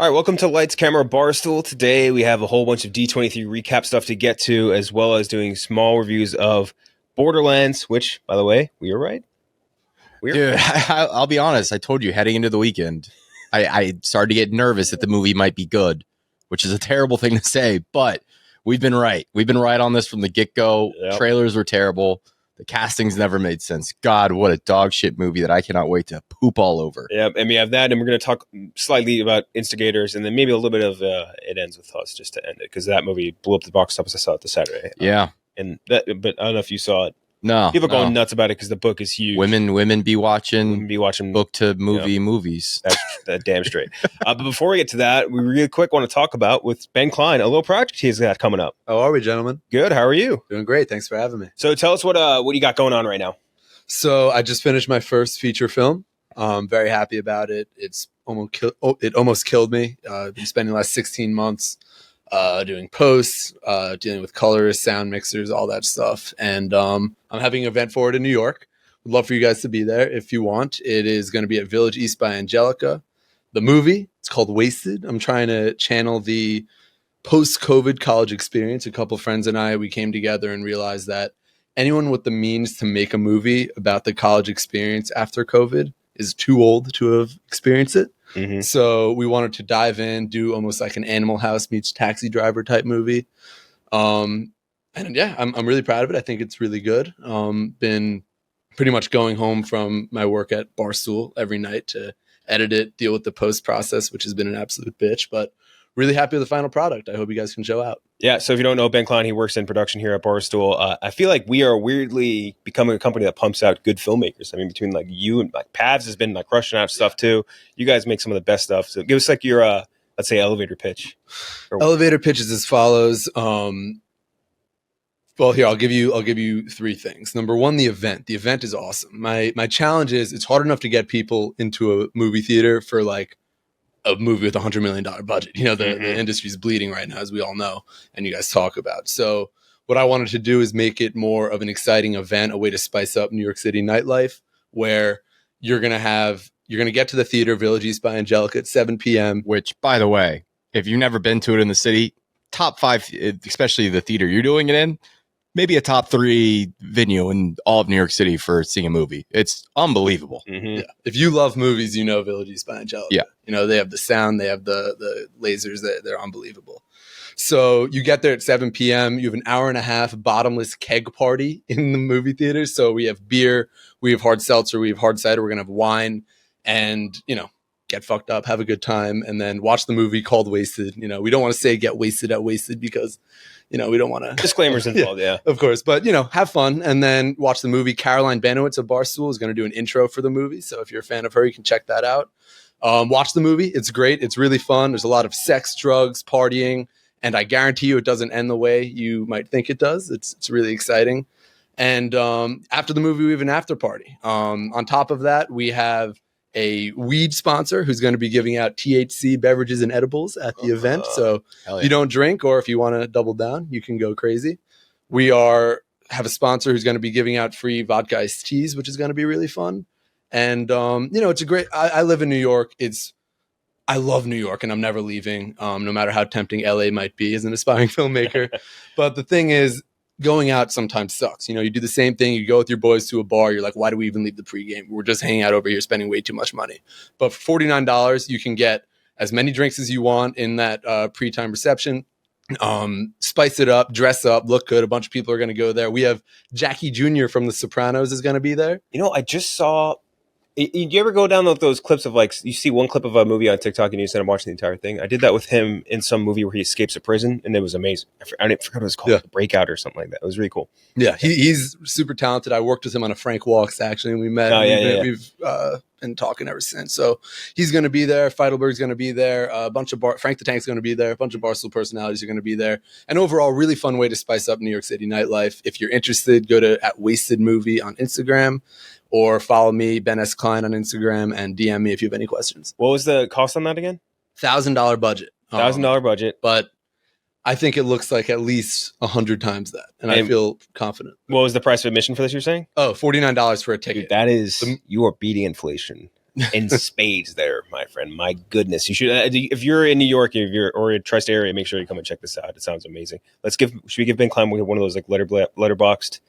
All right, welcome to Lights Camera Barstool. Today we have a whole bunch of D23 recap stuff to get to, as well as doing small reviews of Borderlands, which, by the way, we were right. Dude, I'll be honest. I told you heading into the weekend, I started to get nervous that the movie might be good, which is a terrible thing to say, but we've been right. We've been right on this from the get-go. Yep. Trailers were terrible. The castings never made sense. God, what a dog shit movie that I cannot wait to poop all over. Yep, and we have that, and we're going to talk slightly about Instigators, and then maybe a little bit of It Ends With Us, just to end it, because that movie blew up the box office. I saw it this Saturday. Yeah. But I don't know if you saw it. No. People are going nuts about it because the book is huge. Women be watching book to movie movies. That's damn straight. But before we get to that, we really quick want to talk about with Ben Klein, a little project he's got coming up. How are we, gentlemen? Good. How are you? Doing great. Thanks for having me. So tell us what you got going on right now. So I just finished my first feature film. Very happy about it. It almost killed me. I've been spending the last 16 months doing posts, dealing with colorists, sound mixers, all that stuff. And I'm having an event for it in New York. Would love for you guys to be there if you want. It is going to be at Village East by Angelica. The movie, it's called Wasted. I'm trying to channel the post-COVID college experience. A couple friends and I, we came together and realized that anyone with the means to make a movie about the college experience after COVID is too old to have experienced it. Mm-hmm. So we wanted to dive in, do almost like an Animal House meets Taxi Driver type movie. And yeah, I'm really proud of it. I think it's really good. Been pretty much going home from my work at Barstool every night to edit it, deal with the post process, which has been an absolute bitch, but really happy with the final product. I hope you guys can show out. Yeah. So if you don't know Ben Klein, he works in production here at Barstool. I feel like we are weirdly becoming a company that pumps out good filmmakers. I mean, between like you and like Pavs has been like crushing out stuff too. You guys make some of the best stuff. So give us like your, let's say elevator pitch. Elevator pitch is as follows. Well, here, I'll give you three things. Number one, the event. The event is awesome. My challenge is it's hard enough to get people into a movie theater for like a movie with $100 million budget. You know, the industry's bleeding right now, as we all know, and you guys talk about. So what I wanted to do is make it more of an exciting event, a way to spice up New York City nightlife, where you're going to get to the theater, Village East by Angelica at 7 p.m. Which, by the way, if you've never been to it in the city, top 5, especially the theater you're doing it in, maybe a top 3 venue in all of New York City for seeing a movie. It's unbelievable. Mm-hmm. Yeah. If you love movies, you know Village East by Angelica. Yeah. You know, they have the sound, they have the lasers, they're unbelievable. So you get there at 7 p.m. You have an hour and a half bottomless keg party in the movie theater. So we have beer, we have hard seltzer, we have hard cider, we're going to have wine and, you know, get fucked up, have a good time, and then watch the movie called Wasted. You know, we don't want to say get wasted at Wasted because, you know, we don't want to... Disclaimers involved, yeah. Of course. But, you know, have fun and then watch the movie. Caroline Benowitz of Barstool is going to do an intro for the movie. So if you're a fan of her, you can check that out. Watch the movie. It's great. It's really fun. There's a lot of sex, drugs, partying, and I guarantee you it doesn't end the way you might think it does. It's really exciting. And after the movie, we have an after party. On top of that, we have a weed sponsor who's going to be giving out THC beverages and edibles at the event. So if you don't drink or if you want to double down, you can go crazy. We have a sponsor who's going to be giving out free vodka iced teas, which is going to be really fun. And, you know, it's a great, I live in New York. I love New York and I'm never leaving, no matter how tempting LA might be as an aspiring filmmaker. But the thing is, going out sometimes sucks. You know, you do the same thing. You go with your boys to a bar. You're like, why do we even leave the pregame? We're just hanging out over here spending way too much money. But for $49, you can get as many drinks as you want in that pre-time reception. Spice it up, dress up, look good. A bunch of people are going to go there. We have Jackie Jr. from The Sopranos is going to be there. You know, I just saw... You ever go down those clips of like, you see one clip of a movie on TikTok and you instead of watching the entire thing? I did that with him in some movie where he escapes a prison and it was amazing. I forgot what it was called, The Breakout or something like that. It was really cool. Yeah, he's super talented. I worked with him on a Frank Walks actually, and we met. We've been talking ever since. So he's going to be there. Feidelberg's going to be there. A bunch of Frank the Tank's going to be there. A bunch of Barstool personalities are going to be there. And overall, really fun way to spice up New York City nightlife. If you're interested, go to @WastedMovie on Instagram. Or follow me, Ben S. Klein, on Instagram, and DM me if you have any questions. What was the cost on that again? $1,000 budget. $1,000 budget. But I think it looks like at least 100 times that. And I feel confident. What was the price of admission for this, you're saying? Oh, $49 for a ticket. Dude, that is, you are beating inflation. in spades there, my friend. My goodness. You should, if you're in New York, or a tri-state area, make sure you come and check this out. It sounds amazing. Should we give Ben Klein one of those like letterboxed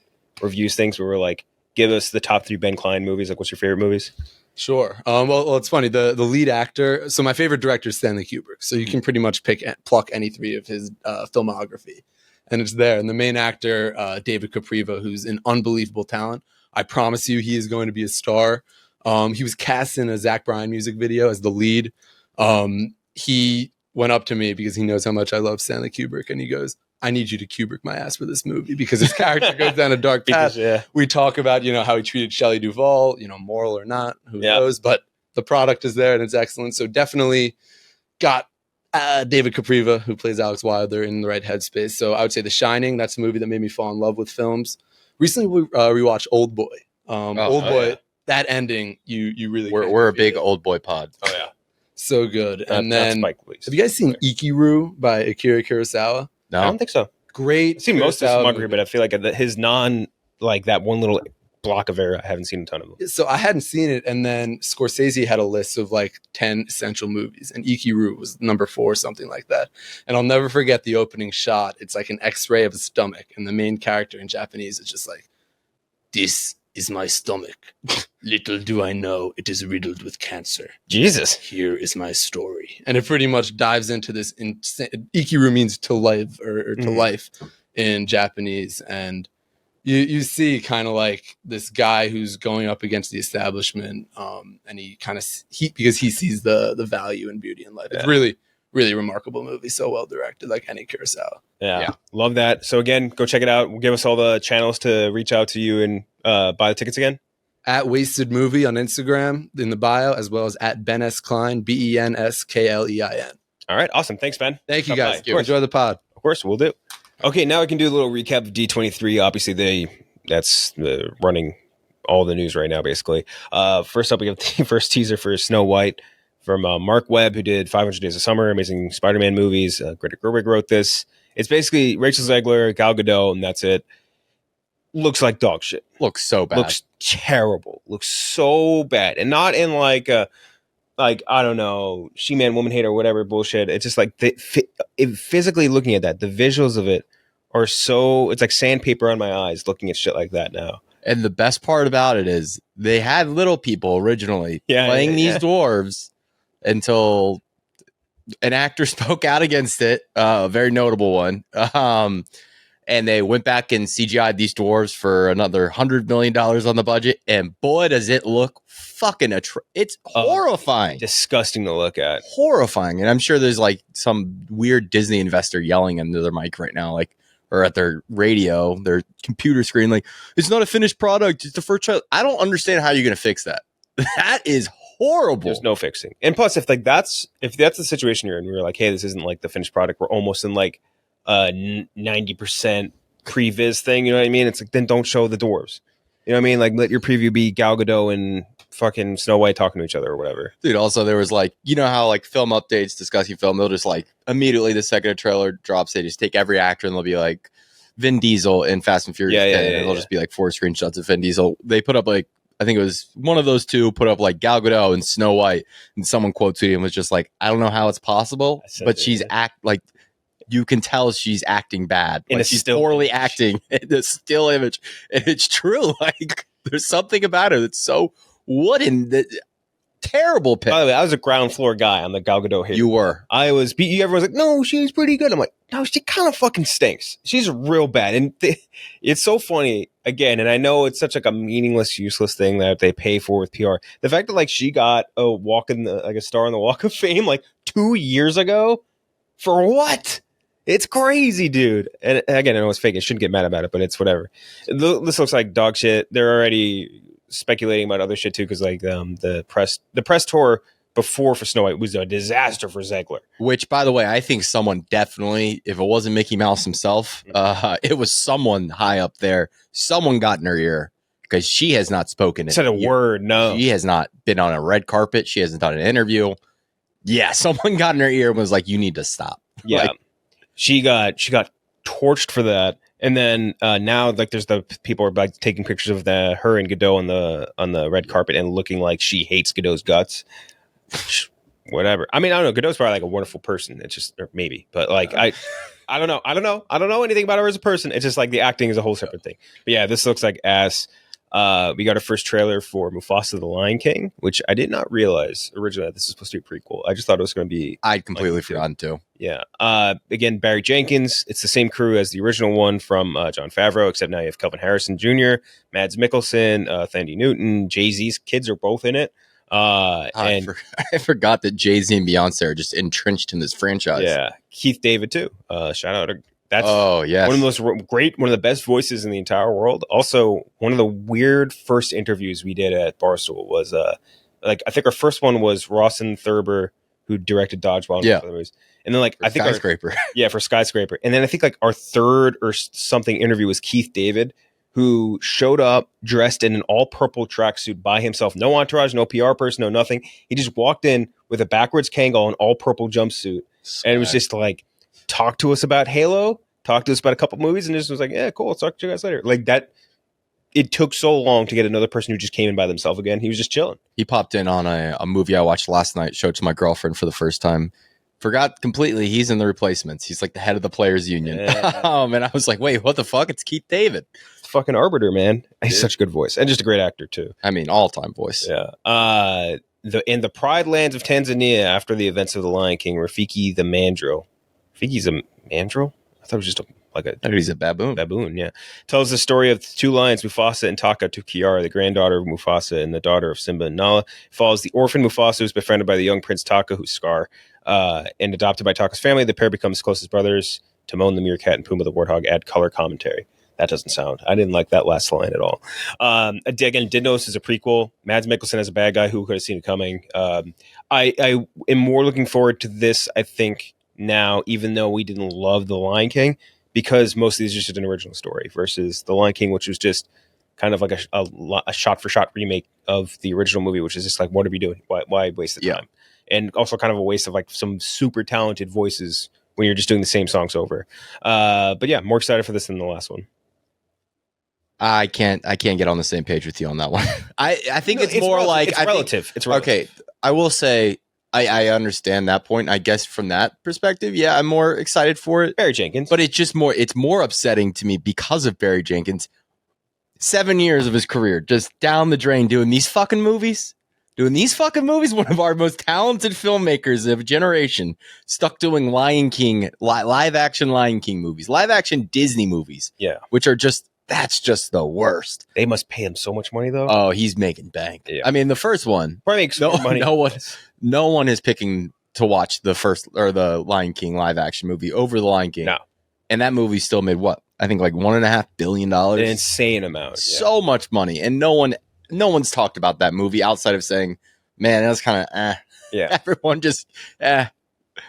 reviews things where we're like, give us the top 3 Ben Klein movies. Like, what's your favorite movies? Sure. Well, it's funny. The lead actor. So my favorite director is Stanley Kubrick. So you can pretty much pluck any 3 of his filmography, and it's there. And the main actor, David Capriva, who's an unbelievable talent. I promise you, he is going to be a star. He was cast in a Zach Bryan music video as the lead. He went up to me because he knows how much I love Stanley Kubrick, and he goes, I need you to Kubrick my ass for this movie, because his character goes down a dark path. We talk about, how he treated Shelley Duvall, moral or not, who knows, but the product is there and it's excellent. So definitely got David Capriva, who plays Alex Wilder, in the right headspace. So I would say The Shining, that's a movie that made me fall in love with films. Recently we rewatched Old Boy. Old Boy, that ending, you really we're a big Old Boy pod. Oh yeah. So good. And then have you guys seen Ikiru by Akira Kurosawa? No, I don't think so. Great. I've seen most of his filmography, but I feel like his that one little block of era, I haven't seen a ton of them. So I hadn't seen it, and then Scorsese had a list of like 10 essential movies, and Ikiru was number 4, something like that. And I'll never forget the opening shot. It's like an X-ray of a stomach, and the main character in Japanese is just like, "This is my stomach. Little do I know it is riddled with cancer. Jesus. Here is my story." And it pretty much dives into this insane. Ikiru means to live or to life in Japanese. And you see kind of like this guy who's going up against the establishment. And because he sees the value and beauty in life. It's really, really remarkable movie. So well directed, like any Kurosawa. Yeah. Love that. So again, go check it out. Give us all the channels to reach out to you and buy the tickets again. At Wasted Movie on Instagram in the bio, as well as at Ben S. Klein, BenSklein. All right. Awesome. Thanks, Ben. Thank you, guys. Enjoy the pod. Of course, we'll do. Okay, now I can do a little recap of D23. Obviously, that's running all the news right now, basically. First up, we have the first teaser for Snow White from Mark Webb, who did 500 Days of Summer, amazing Spider-Man movies. Greta Gerwig wrote this. It's basically Rachel Zegler, Gal Gadot, and that's it. Looks like dog shit. Looks so bad. Looks terrible. Looks so bad. And not in like I don't know, She-Man, Woman Hater, or whatever bullshit. It's just like physically looking at that, the visuals of it are so, it's like sandpaper on my eyes looking at shit like that now. And the best part about it is they had little people originally playing these dwarves until an actor spoke out against it, a very notable one. And they went back and CGI'd these dwarves for another $100 million on the budget. And boy, does it look fucking it's horrifying. Disgusting to look at. Horrifying. And I'm sure there's like some weird Disney investor yelling into their mic right now, like, or at their radio, their computer screen, like, it's not a finished product. It's the first child. I don't understand how you're going to fix that. That is horrible. There's no fixing. And plus, if that's the situation you're in, we're like, hey, this isn't like the finished product. We're almost in like 90% previs thing. You know what I mean? It's like, then don't show the dwarves. You know what I mean? Like, let your preview be Gal Gadot and fucking Snow White talking to each other or whatever. Dude, also there was like, you know how like film updates discussing film, they'll just like immediately the second a trailer drops, they just take every actor and they'll be like Vin Diesel in Fast and Furious 10, and they'll just be like 4 screenshots of Vin Diesel. They put up like, I think it was one of those two put up like Gal Gadot and Snow White, and someone quote tweeted and was just like, I don't know how it's possible, but she's like, you can tell she's acting bad. Like, she's poorly acting in the still image. And it's true. Like, there's something about her that's so wooden. Terrible pick. By the way, I was a ground floor guy on the Gal Gadot hit. You were. Everyone's like, no, she's pretty good. I'm like, no, she kind of fucking stinks. She's real bad. And it's so funny, again, and I know it's such like a meaningless, useless thing that they pay for with PR. The fact that like she got a star on the Walk of Fame like 2 years ago, for what? It's crazy, dude. And again, I know it's fake. I shouldn't get mad about it, but it's whatever. This looks like dog shit. They're already speculating about other shit too, because like the press tour before for Snow White was a disaster for Zegler. Which, by the way, I think someone definitely, if it wasn't Mickey Mouse himself, it was someone high up there. Someone got in her ear, because she has not spoken. Said a word. No, she has not been on a red carpet. She hasn't done an interview. Yeah, someone got in her ear and was like, "You need to stop." Yeah. Like, She got torched for that, And then now, like, there's the people are like taking pictures of her and Godot on the red carpet and looking like she hates Godot's guts. Whatever. I mean, I don't know. Godot's probably like a wonderful person. It's just, or maybe, but like I don't know. I don't know anything about her as a person. It's just like the acting is a whole separate thing. But yeah, this looks like ass. We got our first trailer for Mufasa the Lion King, which I did not realize originally that this is supposed to be a prequel. I just thought it was going to be. I'd completely forgotten too. Yeah. Again, Barry Jenkins. It's the same crew as the original one from Jon Favreau, except now you have Kelvin Harrison Jr., Mads Mikkelsen, Thandie Newton, Jay-Z's kids are both in it. I forgot that Jay-Z and Beyonce are just entrenched in this franchise. Yeah. Keith David too. Shout out. That's one of the most one of the best voices in the entire world. Also, one of the weird first interviews we did at Barstool was like I think our first one was Rawson Thurber, who directed Dodgeball and other movies. And then like I think Skyscraper. For Skyscraper. And then I think like our third or something interview was Keith David, who showed up dressed in an all purple tracksuit by himself. No entourage, no PR person, no nothing. He just walked in with a backwards Kangol and all purple jumpsuit. And it was just like, talk to us about Halo, talk to us about a couple movies, and just was like, yeah, cool, I'll talk to you guys later. Like that, it took so long to get another person who just came in by themselves again. He was just chilling. He popped in on a movie I watched last night, showed to my girlfriend for the first time. Forgot completely he's in The Replacements. He's like the head of the Players Union. Yeah. And I was like, wait, what the fuck? It's Keith David. Fucking Arbiter, man. He's such a good voice. And just a great actor, too. I mean, all-time voice. Yeah. In the Pride Lands of Tanzania, after the events of The Lion King, Rafiki the Mandrill. Rafiki's a mandrill? I thought it was just I thought he's a baboon. Baboon, yeah. Tells the story of the two lions, Mufasa and Taka to Kiara, the granddaughter of Mufasa and the daughter of Simba and Nala. Follows the orphan Mufasa, who's befriended by the young prince Taka, who's Scar, and adopted by Taka's family. The pair becomes close as brothers. Timon the meerkat and Pumbaa the warthog add color commentary. That doesn't sound. I didn't like that last line at all. Again, did know this is a prequel. Mads Mikkelsen as a bad guy. Who could have seen it coming? I am more looking forward to this, I think, now, even though we didn't love The Lion King, because most of these are just an original story versus The Lion King, which was just kind of like a shot-for-shot remake of the original movie, which is just like, what are we doing? Why waste the time? And also kind of a waste of like some super talented voices when you're just doing the same songs over. But yeah, more excited for this than the last one. I can't get on the same page with you on that one. I think it's more like it's relative. It's relative. Okay. I will say I understand that point. I guess from that perspective, yeah, I'm more excited for it. Barry Jenkins. But it's more upsetting to me because of Barry Jenkins. 7 years of his career just down the drain doing these fucking movies. One of our most talented filmmakers of a generation stuck doing Lion King, live action Lion King movies, live action Disney movies. Yeah. Which are that's just the worst. They must pay him so much money though. Oh, he's making bank. Yeah. I mean, the first one probably makes more money. No one is picking to watch the first or the Lion King live action movie over the Lion King. No. And that movie still made what? I think like $1.5 billion. An insane amount. So much money. And no one's talked about that movie outside of saying, man, that was kind of Yeah. Everyone just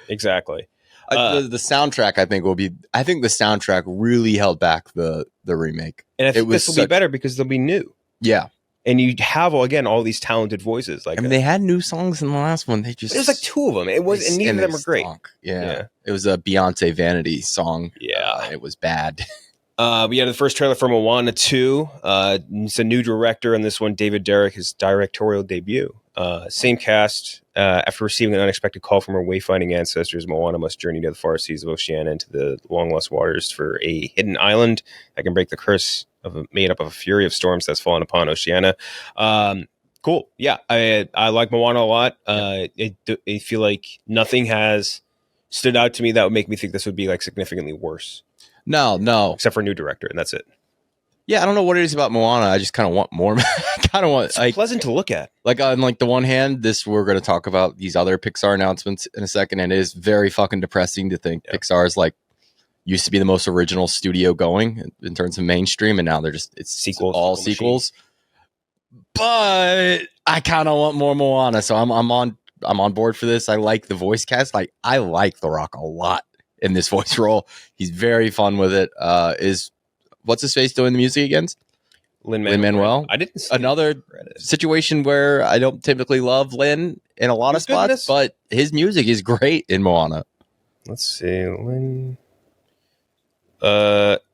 Exactly. The soundtrack, I think the soundtrack really held back the remake. And I think this will be better because they'll be new. Yeah. And you have all these talented voices. Like, I mean, they had new songs in the last one. It was like two of them. It was, and neither of them were great. Yeah. It was a Beyonce Vanity song. Yeah. It was bad. We had the first trailer for Moana 2. It's a new director on this one, David Derrick, his directorial debut. Same cast. After receiving an unexpected call from her wayfinding ancestors, Moana must journey to the far seas of Oceania into the long-lost waters for a hidden island that can break the curse made up of a fury of storms that's fallen upon Oceania. Cool. Yeah, I like Moana a lot. I feel like nothing has stood out to me that would make me think this would be like significantly worse. No. Except for a new director, and that's it. Yeah, I don't know what it is about Moana. I just kind of want more. It's like, pleasant to look at. Like on like the one hand, we're going to talk about these other Pixar announcements in a second, and it is very fucking depressing to think Pixar is like used to be the most original studio going in terms of mainstream, and now they're just all sequels. But I kind of want more Moana, so I'm on board for this. I like the voice cast. Like I like The Rock a lot in this voice role. He's very fun with it. What's his face doing the music against? Lin-Manuel. I didn't see another situation where I don't typically love Lin in a lot of spots, but his music is great in Moana. Let's see, Lin. The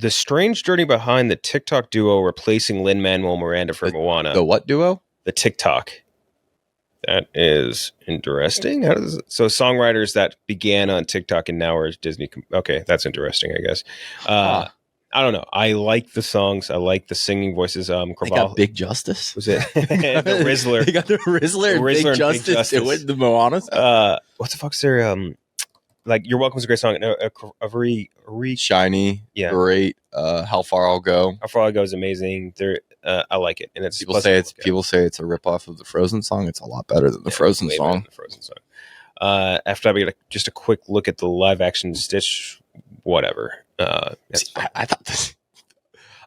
strange journey behind the TikTok duo replacing Lin-Manuel Miranda for Moana. The what duo? The TikTok. That is interesting. So songwriters that began on TikTok and now are Disney. Okay, that's interesting, I guess. I don't know. I like the songs. I like the singing voices. They got Big Justice. Was it the Rizzler? They got the Rizzler and Big Justice doing the Moana. What the fuck's their like? You're Welcome is a great song. A very shiny, great. How Far I'll Go. How Far I'll Go is amazing. I like it, and it's people say it's a ripoff of the Frozen song. It's a lot better than the Frozen song. After that, we get just a quick look at the live action Stitch. Whatever. I thought this.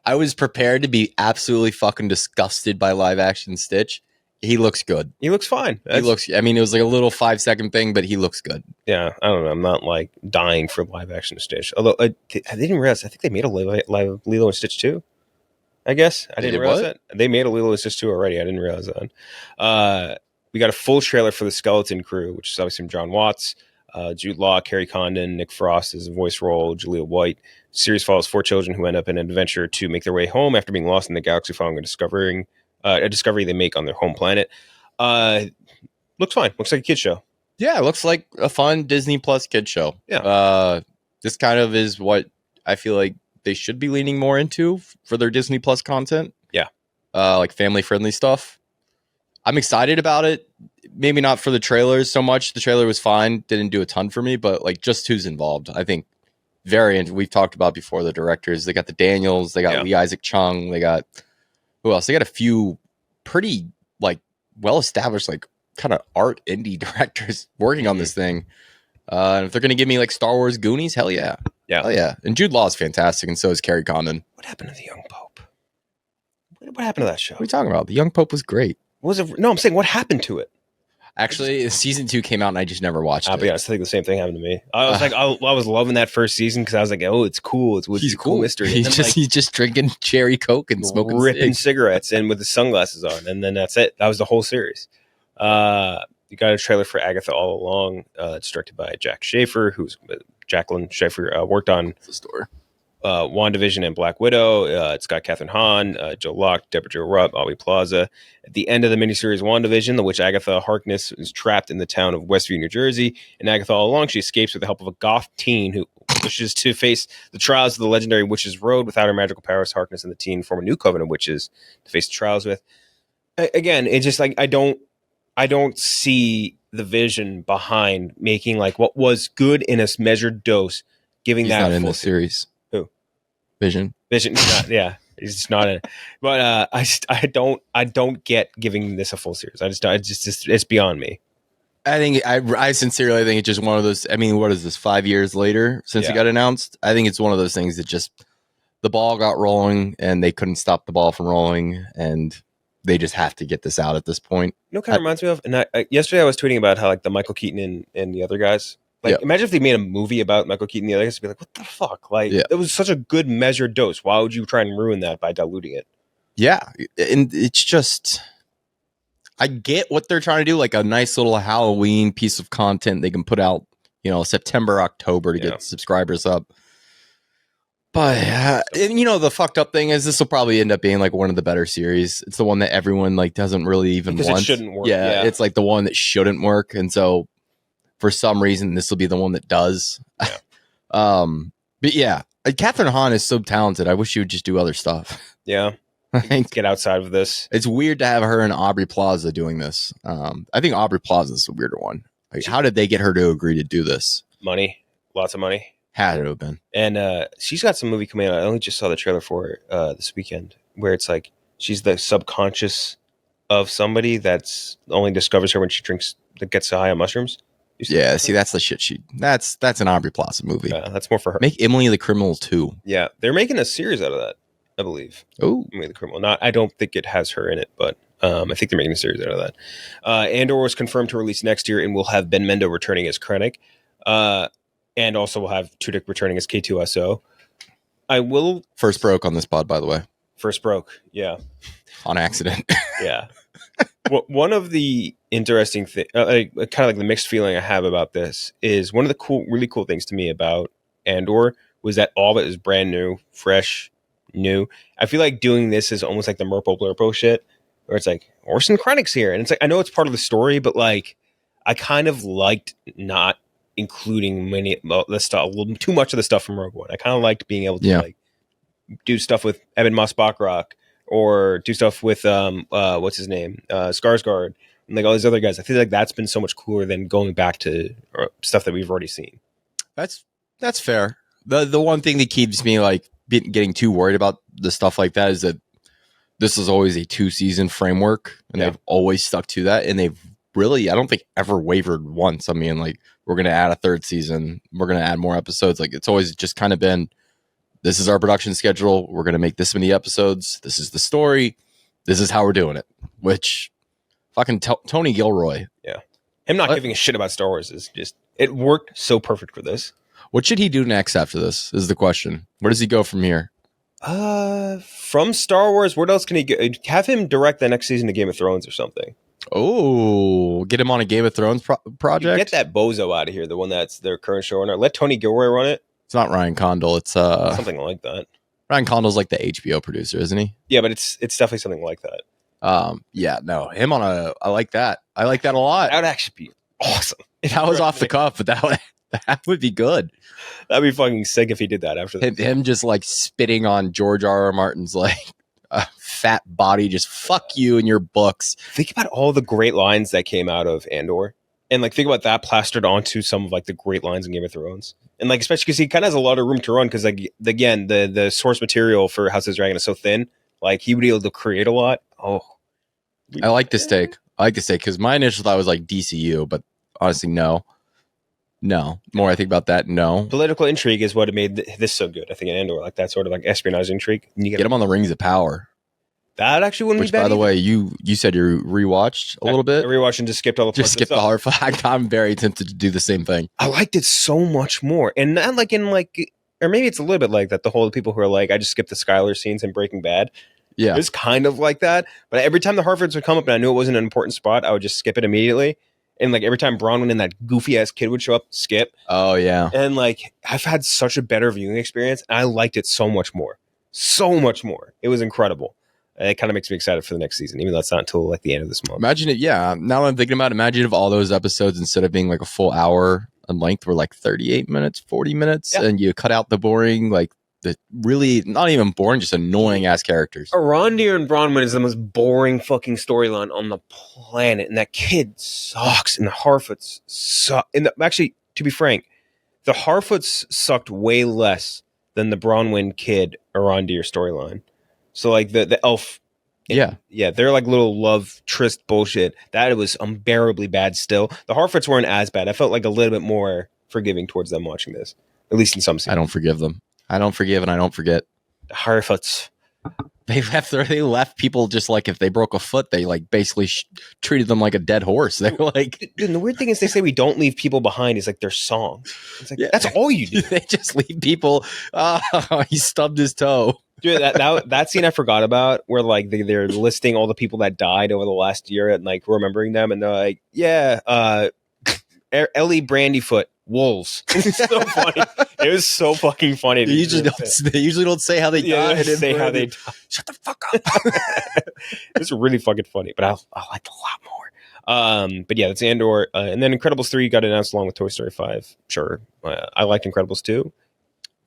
I was prepared to be absolutely fucking disgusted by live action Stitch. He looks good. He looks fine. I mean, it was like a little 5-second thing, but he looks good. Yeah, I don't know. I'm not like dying for live action Stitch. Although I didn't realize. I think they made a live Lilo and Stitch too. I guess I didn't realize that they made a Lilo and Stitch 2 already. I didn't realize that. We got a full trailer for the Skeleton Crew, which is obviously from John Watts, Jude Law, Carrie Condon, Nick Frost is a voice role, Julia White. The series follows 4 children who end up in an adventure to make their way home after being lost in the galaxy following a discovery they make on their home planet. Looks fine. Looks like a kid show. Yeah, it looks like a fun Disney Plus kid show. Yeah. This kind of is what I feel like they should be leaning more into for their Disney Plus content. Yeah. Like family friendly stuff. I'm excited about it. Maybe not for the trailers so much. The trailer was fine. Didn't do a ton for me, but like just who's involved. I think we've talked about before the directors. They got the Daniels. They got Lee Isaac Chung. They got who else? They got a few pretty like well-established, like kind of art indie directors working on this thing. And if they're going to give me like Star Wars Goonies, hell yeah. Yeah. Hell yeah. And Jude Law is fantastic, and so is Carrie Condon. What happened to the Young Pope? What happened to that show? What are you talking about? The Young Pope was great. Was it? No, I'm saying what happened to it? Actually, season 2 came out and I just never watched it. But yeah, I think the same thing happened to me. I was like, I was loving that first season because I was like, oh, it's cool. He's cool mystery. He's just drinking cherry Coke and smoking cigarettes and with the sunglasses on, and then that's it. That was the whole series. You got a trailer for Agatha All Along. It's directed by Jack Schaefer, who's Jacqueline Schaefer worked on the story. WandaVision and Black Widow. It's got Kathryn Hahn, Joe Locke, Deborah Jo Rupp, Aubrey Plaza. At the end of the miniseries WandaVision, the witch Agatha Harkness is trapped in the town of Westview, New Jersey. In Agatha All Along, she escapes with the help of a goth teen who wishes to face the trials of the legendary Witch's Road. Without her magical powers, Harkness and the teen form a new coven of witches to face the trials with. Again, it's just like I don't see the vision behind making like what was good in a measured dose, giving that not in the series. Vision, not, yeah, he's just not in it. But I don't get giving this a full series. It's beyond me. I think I sincerely think it's just one of those. I mean, what is this? 5 years later since it got announced. I think it's one of those things that just the ball got rolling and they couldn't stop the ball from rolling, and they just have to get this out at this point. You know, kind of reminds me of. And yesterday I was tweeting about how like the Michael Keaton and the other guys. Like, imagine if they made a movie about Michael Keaton and the other guys, be like, what the fuck? Like, it was such a good measured dose. Why would you try and ruin that by diluting it? Yeah. And it's just, I get what they're trying to do. Like a nice little Halloween piece of content they can put out, September, October to get subscribers up. But, and the fucked up thing is this will probably end up being like one of the better series. It's the one that everyone like doesn't really even want. It shouldn't work. Yeah. It's like the one that shouldn't work. And so, for some reason, this will be the one that does. Yeah. But yeah, Kathryn Hahn is so talented. I wish she would just do other stuff. Yeah. Get outside of this. It's weird to have her and Aubrey Plaza doing this. I think Aubrey Plaza is a weirder one. Like, how did they get her to agree to do this? Money. Lots of money. Had to have been. And she's got some movie coming out. I only just saw the trailer for it this weekend, where it's like she's the subconscious of somebody that's only discovers her when she gets high on mushrooms. Yeah, see, that's the shit that's an Aubrey Plaza movie. Yeah, that's more for her. Make Emily the Criminal 2. Yeah, they're making a series out of that, I believe. Oh, Emily the Criminal. I don't think it has her in it, but I think they're making a series out of that. Andor was confirmed to release next year, and we'll have Ben Mendo returning as Krennic, and also we'll have Tudyk returning as K2SO. First broke on this pod, by the way. First broke, yeah, on accident. Yeah. Well, one of the interesting things, kind of like the mixed feeling I have about this, is one of the really cool things to me about Andor was that all of it is brand new, fresh, new. I feel like doing this is almost like the Merpo Blurpo shit, where it's like Orson Krennic's here, and it's like I know it's part of the story, but like I kind of liked not including the stuff, a little too much of the stuff from Rogue One. I kind of liked being able to like do stuff with Ebon Moss-Bachrach or do stuff with what's his name, Skarsgård, and like all these other guys. I feel like that's been so much cooler than going back to stuff that we've already seen. That's fair. The one thing that keeps me like getting too worried about the stuff like that is that this is always a 2-season framework, and they've always stuck to that, and they've really, I don't think, ever wavered once. I mean, like, we're going to add a 3rd season, we're going to add more episodes. Like, it's always just kind of been, this is our production schedule, we're going to make this many episodes, this is the story, this is how we're doing it. Which fucking Tony Gilroy, him not giving a shit about Star Wars is just, it worked so perfect for this. What should he do next after this is the question. Where does he go from here? From Star Wars, what else can he get? Have him direct the next season of Game of Thrones or something. Oh, get him on a Game of Thrones project? Get that bozo out of here, the one that's their current showrunner. Let Tony Gilroy run it. It's not Ryan Condal. It's something like that. Ryan Condal's like the HBO producer, isn't he? Yeah, but it's definitely something like that. Yeah, no, him on a. I like that. I like that a lot. That would actually be awesome. That was off the cuff, but that would be good. That'd be fucking sick if he did that after this. Him just like spitting on George R.R. Martin's like fat body, just fuck you and your books. Think about all the great lines that came out of Andor, and like think about that plastered onto some of like the great lines in Game of Thrones, and like especially because he kind of has a lot of room to run because like again the source material for House of the Dragon is so thin. Like he would be able to create a lot. Oh, I like this take. I like this take because my initial thought was like DCU, but honestly, no. More I think about that, no. Political intrigue is what made this so good. I think in Andor, like that sort of like espionage intrigue. And you get him on the Rings of Power. That actually wouldn't be bad. By the way, you said you rewatched a little bit. I rewatched and just skipped all the just skipped the hard fact. I'm very tempted to do the same thing. I liked it so much more, and not like in like, or maybe it's a little bit like that. The whole people who are like, I just skipped the Skylar scenes in Breaking Bad. Yeah, it was kind of like that. But every time the Harfords would come up and I knew it wasn't an important spot, I would just skip it immediately. And like every time Bronwyn and that goofy ass kid would show up, skip. Oh yeah. And like I've had such a better viewing experience, and I liked it so much more. So much more. It was incredible. It kind of makes me excited for the next season, even though it's not until like the end of this month. Imagine it, yeah. Now that I'm thinking about it, imagine if all those episodes, instead of being like a full hour in length, were like 38 minutes, 40 minutes, and you cut out the boring, like the really not even boring, just annoying ass characters. Arondir and Bronwyn is the most boring fucking storyline on the planet, and that kid sucks, and the Harfoots suck. And actually, to be frank, the Harfoots sucked way less than the Bronwyn kid Arondir storyline. So like the elf, they're like little love tryst bullshit. That was unbearably bad. Still, the Harfoots weren't as bad. I felt like a little bit more forgiving towards them watching this, at least in some scenes. I don't forgive them. I don't forgive and I don't forget. The Harfoots. They left people just like if they broke a foot, they like basically treated them like a dead horse. They were like, dude, and the weird thing is they say we don't leave people behind. It's like their song. It's like that's all you do. They just leave people. He stubbed his toe. Dude, that scene I forgot about, where like they're listing all the people that died over the last year and like remembering them, and they're like, Ellie Brandyfoot. Wolves. It's so funny. It was so fucking funny. They usually don't say how they died. They say how they died. Shut the fuck up. It's really fucking funny, but I liked a lot more. But yeah, that's Andor. And then Incredibles 3 got announced along with Toy Story 5. Sure. I liked Incredibles 2.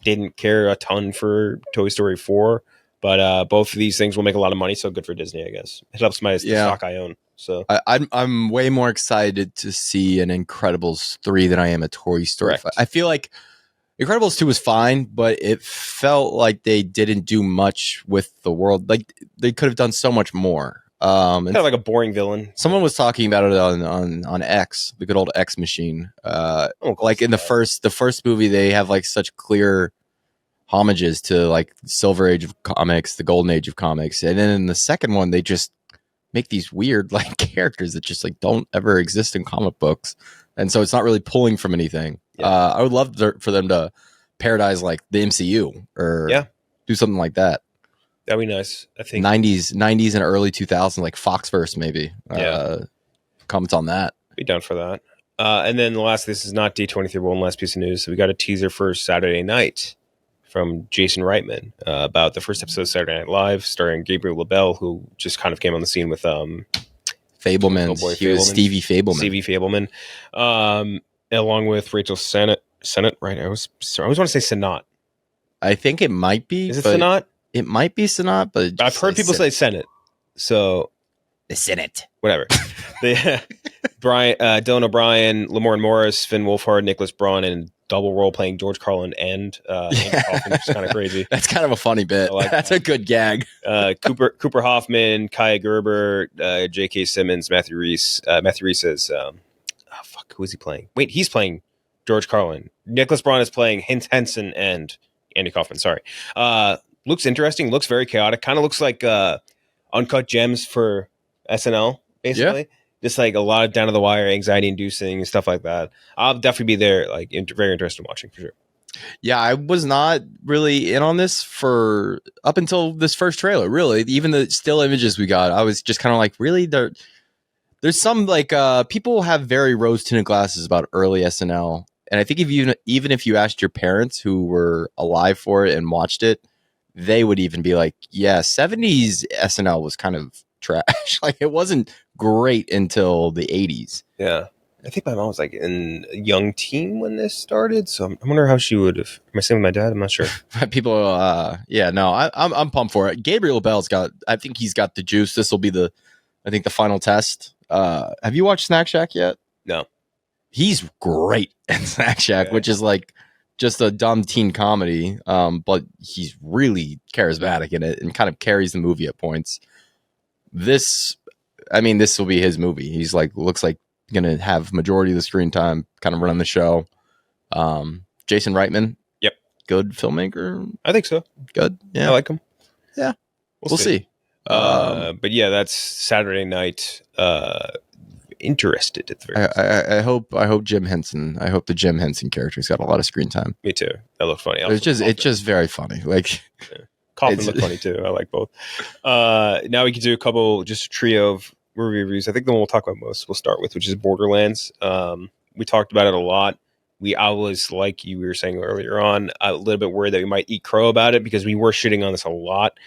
Didn't care a ton for Toy Story 4. But both of these things will make a lot of money, so good for Disney, I guess. It helps the stock I own. So I'm way more excited to see an Incredibles 3 than I am a Toy Story 5. I feel like Incredibles 2 was fine, but it felt like they didn't do much with the world. Like they could have done so much more. Kind of like a boring villain. Someone was talking about it on X, the good old X machine. Like in the first movie, they have like such clear homages to like Silver Age of comics, the Golden Age of comics, and then in the second one, they just make these weird like characters that just like don't ever exist in comic books, and so it's not really pulling from anything. I would love for them to parodize like the MCU or do something like that. That'd be nice. I think 90s and early 2000s, like Foxverse maybe. Comments on that. Be down for that. And then the last, this is not D23, one last piece of news. So we got a teaser for Saturday night from Jason Reitman about the first episode of Saturday Night Live, starring Gabriel LaBelle, who just kind of came on the scene with Fableman. He was Stevie Fableman. Stevie Fableman, along with Rachel Sennett. Sennett, right? I always want to say Sennott. I think it might be. Is it Sennott? It might be Sennott, but I've heard people say Senate. So the Senate. Whatever. Brian, Dylan O'Brien, Lamorne Morris, Finn Wolfhard, Nicholas Braun, and double role playing George Carlin and Andy Kaufman, which is kind of crazy. That's kind of a funny bit. That's a good gag. Cooper Hoffman, Kaya Gerber, J.K. Simmons, Matthew Reese. Matthew Reese is who is he playing? Wait, he's playing George Carlin. Nicholas Braun is playing Henson and Andy Kaufman. Sorry. Looks interesting. Looks very chaotic. Kind of looks like Uncut Gems for SNL, basically. Yeah. Just like a lot of down to the wire, anxiety inducing stuff like that. I'll definitely be there, like very interested in watching for sure. Yeah, I was not really in on this for up until this first trailer. Really, even the still images we got, I was just kind of like, really, there's some like people have very rose tinted glasses about early SNL, and I think even if you asked your parents who were alive for it and watched it, they would even be like, yeah, 70s SNL was kind of trash. Like it wasn't great until the 80s. Yeah. I think my mom was like in a young teen when this started. So I wonder how she would have. Am I saying with my dad? I'm not sure. People, I'm pumped for it. Gabriel Bell's I think he's got the juice. This will be the final test. Have you watched Snack Shack yet? No. He's great in Snack Shack, which is like just a dumb teen comedy. But he's really charismatic in it and kind of carries the movie at points. This will be his movie. He's like, looks like gonna have majority of the screen time, kind of running the show. Jason Reitman. Yep. Good filmmaker. I think so. Good. Yeah. I like him. Yeah. We'll see. But yeah, that's Saturday night. Interested at the very least. I hope Jim Henson. I hope the Jim Henson character's got a lot of screen time. Me too. That looked funny. It's just very funny. Like Kaufman looked funny too. I like both. Now we can do a trio of movie reviews. I think the one we'll talk about most, we'll start with, which is Borderlands. We talked about it a lot. I was like we were saying earlier on, a little bit worried that we might eat crow about it because we were shitting on this a lot.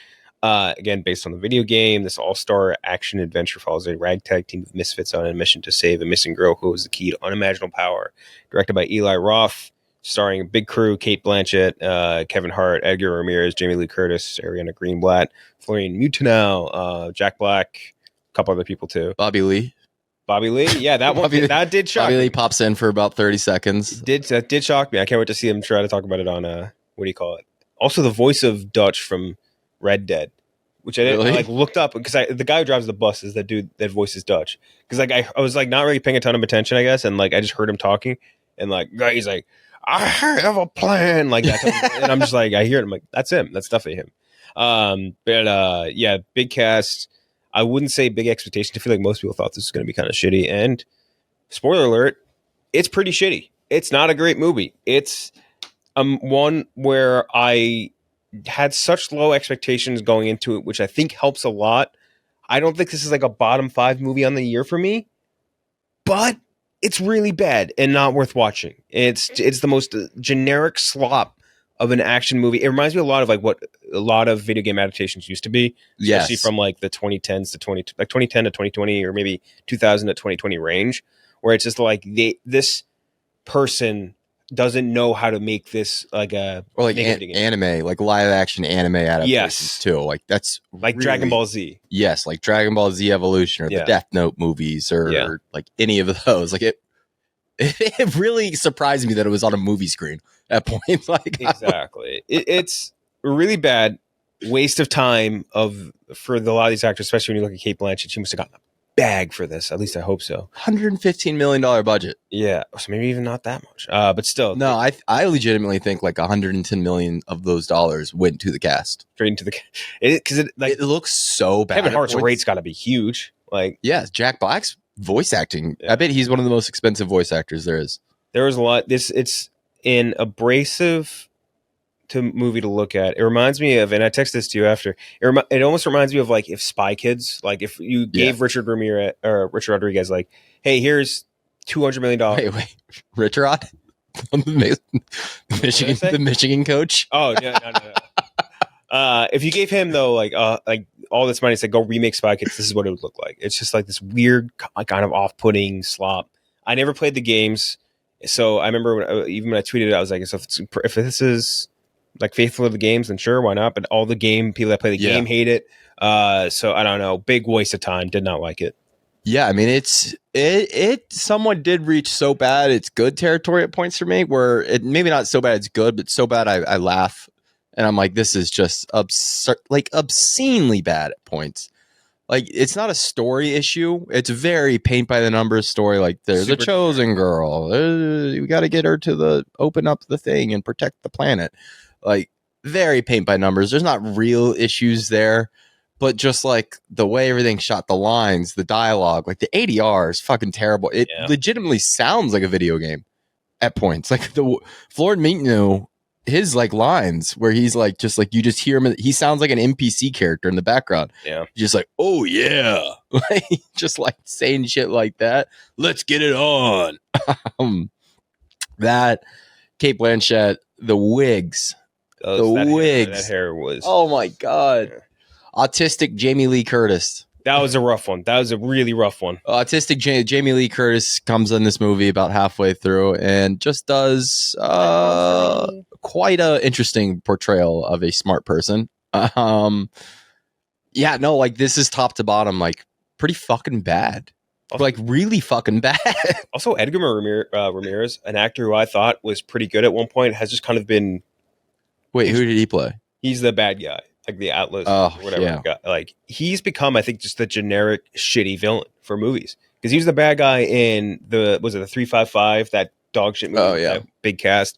Again, based on the video game, this all-star action adventure follows a ragtag team of misfits on a mission to save a missing girl who is the key to unimaginable power. Directed by Eli Roth, starring a big crew: Kate Blanchett, Kevin Hart, Edgar Ramirez, Jamie Lee Curtis, Ariana Greenblatt, Florian Mutenow, Jack Black, a couple other people too. Bobby Lee, yeah, that one that did shock. Bobby Lee pops in for about 30 seconds. That did shock me. I can't wait to see him try to talk about it on what do you call it? Also, the voice of Dutch from Red Dead, which I didn't I looked up because the guy who drives the bus is that dude that voices Dutch. Because I was like not really paying a ton of attention, I guess, and like I just heard him talking, and like he's like, I have a plan, like that, and I'm just like I hear it, I'm like that's him, that's definitely him. But yeah, big cast. I wouldn't say big expectations. I feel like most people thought this was going to be kind of shitty, and spoiler alert, it's pretty shitty. It's not a great movie. It's one where I had such low expectations going into it, which I think helps a lot. I don't think this is like a bottom 5 movie on the year for me, but it's really bad and not worth watching. It's the most generic slop of an action movie. It reminds me a lot of like what a lot of video game adaptations used to be, especially from like the 2010s to 2010 to 2020, or maybe 2000 to 2020 range, where it's just like this person doesn't know how to make this like a or like anime, like live action anime adaptations too. Like that's like really, Dragon Ball Z. Yes, like Dragon Ball Z Evolution or the Death Note movies or like any of those. Like it really surprised me that it was on a movie screen at points. Like exactly, it's a really bad waste of time for a lot of these actors, especially when you look at Kate Blanchett. She must have gotten a bag for this. At least I hope so. $115 million budget. Yeah, so maybe even not that much. But still, no. I legitimately think like 110 million of those dollars went to the cast, straight into the because it looks so bad. Kevin Hart's rate's got to be huge. Like Jack Black's voice acting. I bet he's one of the most expensive voice actors there is. There was a lot. It's an abrasive movie to look at. It reminds me of, and I texted this to you after. It almost reminds me of like if Spy Kids, like if you gave Richard Rodriguez like, hey, here's $200 million. Wait. Rich Rod? the Michigan coach? Oh, no. If you gave him though, like all this money, said go remake Spy Kids, this is what it would look like. It's just like this weird kind of off-putting slop. I never played the games, so I remember even when I tweeted it, I was like, if this is like faithful to the games, then sure, why not? But all the game people that play the game hate it. So I don't know. Big waste of time. Did not like it. Yeah, I mean it somewhat did reach so bad it's good territory at points for me, where it maybe not so bad it's good, but so bad I laugh and I'm like, this is just absurd, like obscenely bad at points. Like, it's not a story issue. It's a very paint by the numbers story. Like, there's a chosen girl. We got to get her to open up the thing and protect the planet. Like, very paint by numbers. There's not real issues there, but just like the way everything shot, the lines, the dialogue, like the ADR is fucking terrible. It legitimately sounds like a video game at points. Like the Floyd Meekno, his like lines where he's like, just like you just hear him, he sounds like an NPC character in the background. Yeah, just like, oh yeah, like just like saying shit like that. Let's get it on. That Kate Blanchett, the wigs, that hair was. Oh my god, autistic Jamie Lee Curtis. That was a rough one. That was a really rough one. Autistic Jamie Lee Curtis comes in this movie about halfway through and just does quite a interesting portrayal of a smart person. Yeah, no, like this is top to bottom, like pretty fucking bad. Also, like really fucking bad. Also, Edgar Ramirez, an actor who I thought was pretty good at one point, has just kind of been. Wait, who did he play? He's the bad guy. Like the Atlas or whatever. Yeah. Like he's become, I think, just the generic shitty villain for movies. Because he was the bad guy in the 355, that dog shit movie. Oh yeah, that big cast.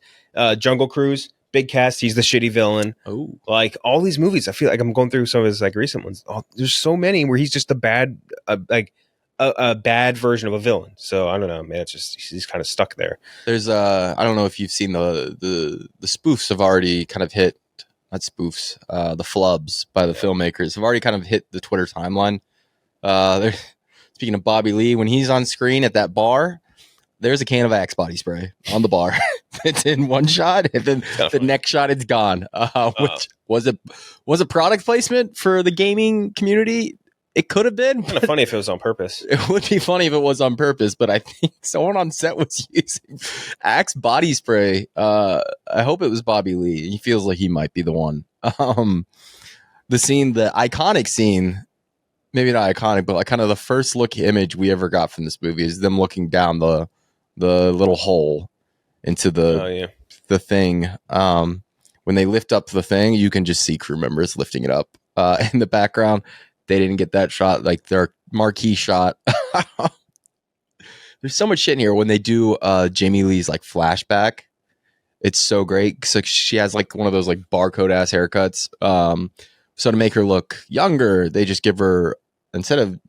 Jungle Cruise, big cast. He's the shitty villain. Oh, like all these movies, I feel like I'm going through some of his like recent ones. Oh, there's so many where he's just a bad, a bad version of a villain. So I don't know, man. It's just he's kind of stuck there. There's I don't know if you've seen the spoofs have already kind of hit. Not spoofs, the flubs by the filmmakers have already kind of hit the Twitter timeline. Speaking of Bobby Lee, when he's on screen at that bar, there's a can of Axe body spray on the bar. It's in one shot, and then the next shot it's gone. Which was a product placement for the gaming community. It could have been kind of funny if it was on purpose. It would be funny if it was on purpose, but I think someone on set was using Axe body spray. I hope it was Bobby Lee. He feels like he might be the one. The scene, the iconic scene, maybe not iconic, but like kind of the first look image we ever got from this movie is them looking down the little hole into the thing. When they lift up the thing, you can just see crew members lifting it up in the background. They didn't get that shot, like their marquee shot. There's so much shit in here when they do Jamie Lee's like flashback. It's so great. So she has like one of those like barcode ass haircuts. So to make her look younger, they just give her, instead of,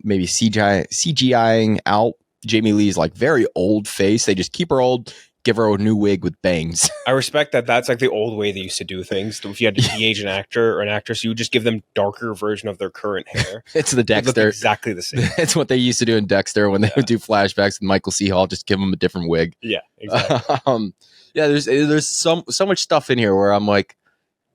maybe CGIing out Jamie Lee's like very old face, they just keep her old, give her a new wig with bangs. I respect that. That's like the old way they used to do things. If you had to de-age an actor or an actress, you would just give them darker version of their current hair. It's the Dexter. Exactly the same. It's what they used to do in Dexter when they would do flashbacks with Michael C. Hall, just give them a different wig. Yeah, exactly. There's so much stuff in here where I'm like,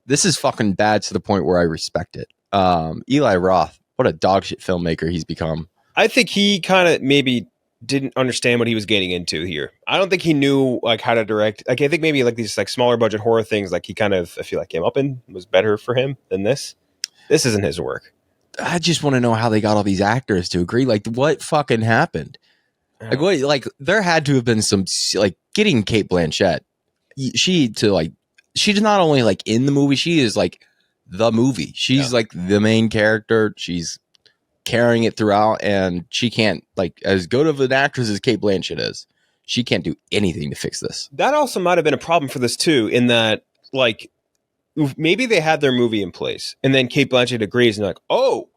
this is fucking bad to the point where I respect it. Eli Roth, what a dog shit filmmaker he's become. I think he kind of maybe didn't understand what he was getting into here. I don't think he knew like how to direct. Like I think maybe like these like smaller budget horror things, like he kind of, I feel like, came up and was better for him than this. This isn't his work. I just want to know how they got all these actors to agree. Like what fucking happened? Like what? Like there had to have been some like getting Kate Blanchett. She's not only like in the movie, she is like the movie. She's like the main character. She's carrying it throughout, and she can't, like, as good of an actress as Kate Blanchett is, she can't do anything to fix this. That also might have been a problem for this too, in that like maybe they had their movie in place and then Kate Blanchett agrees and like, oh,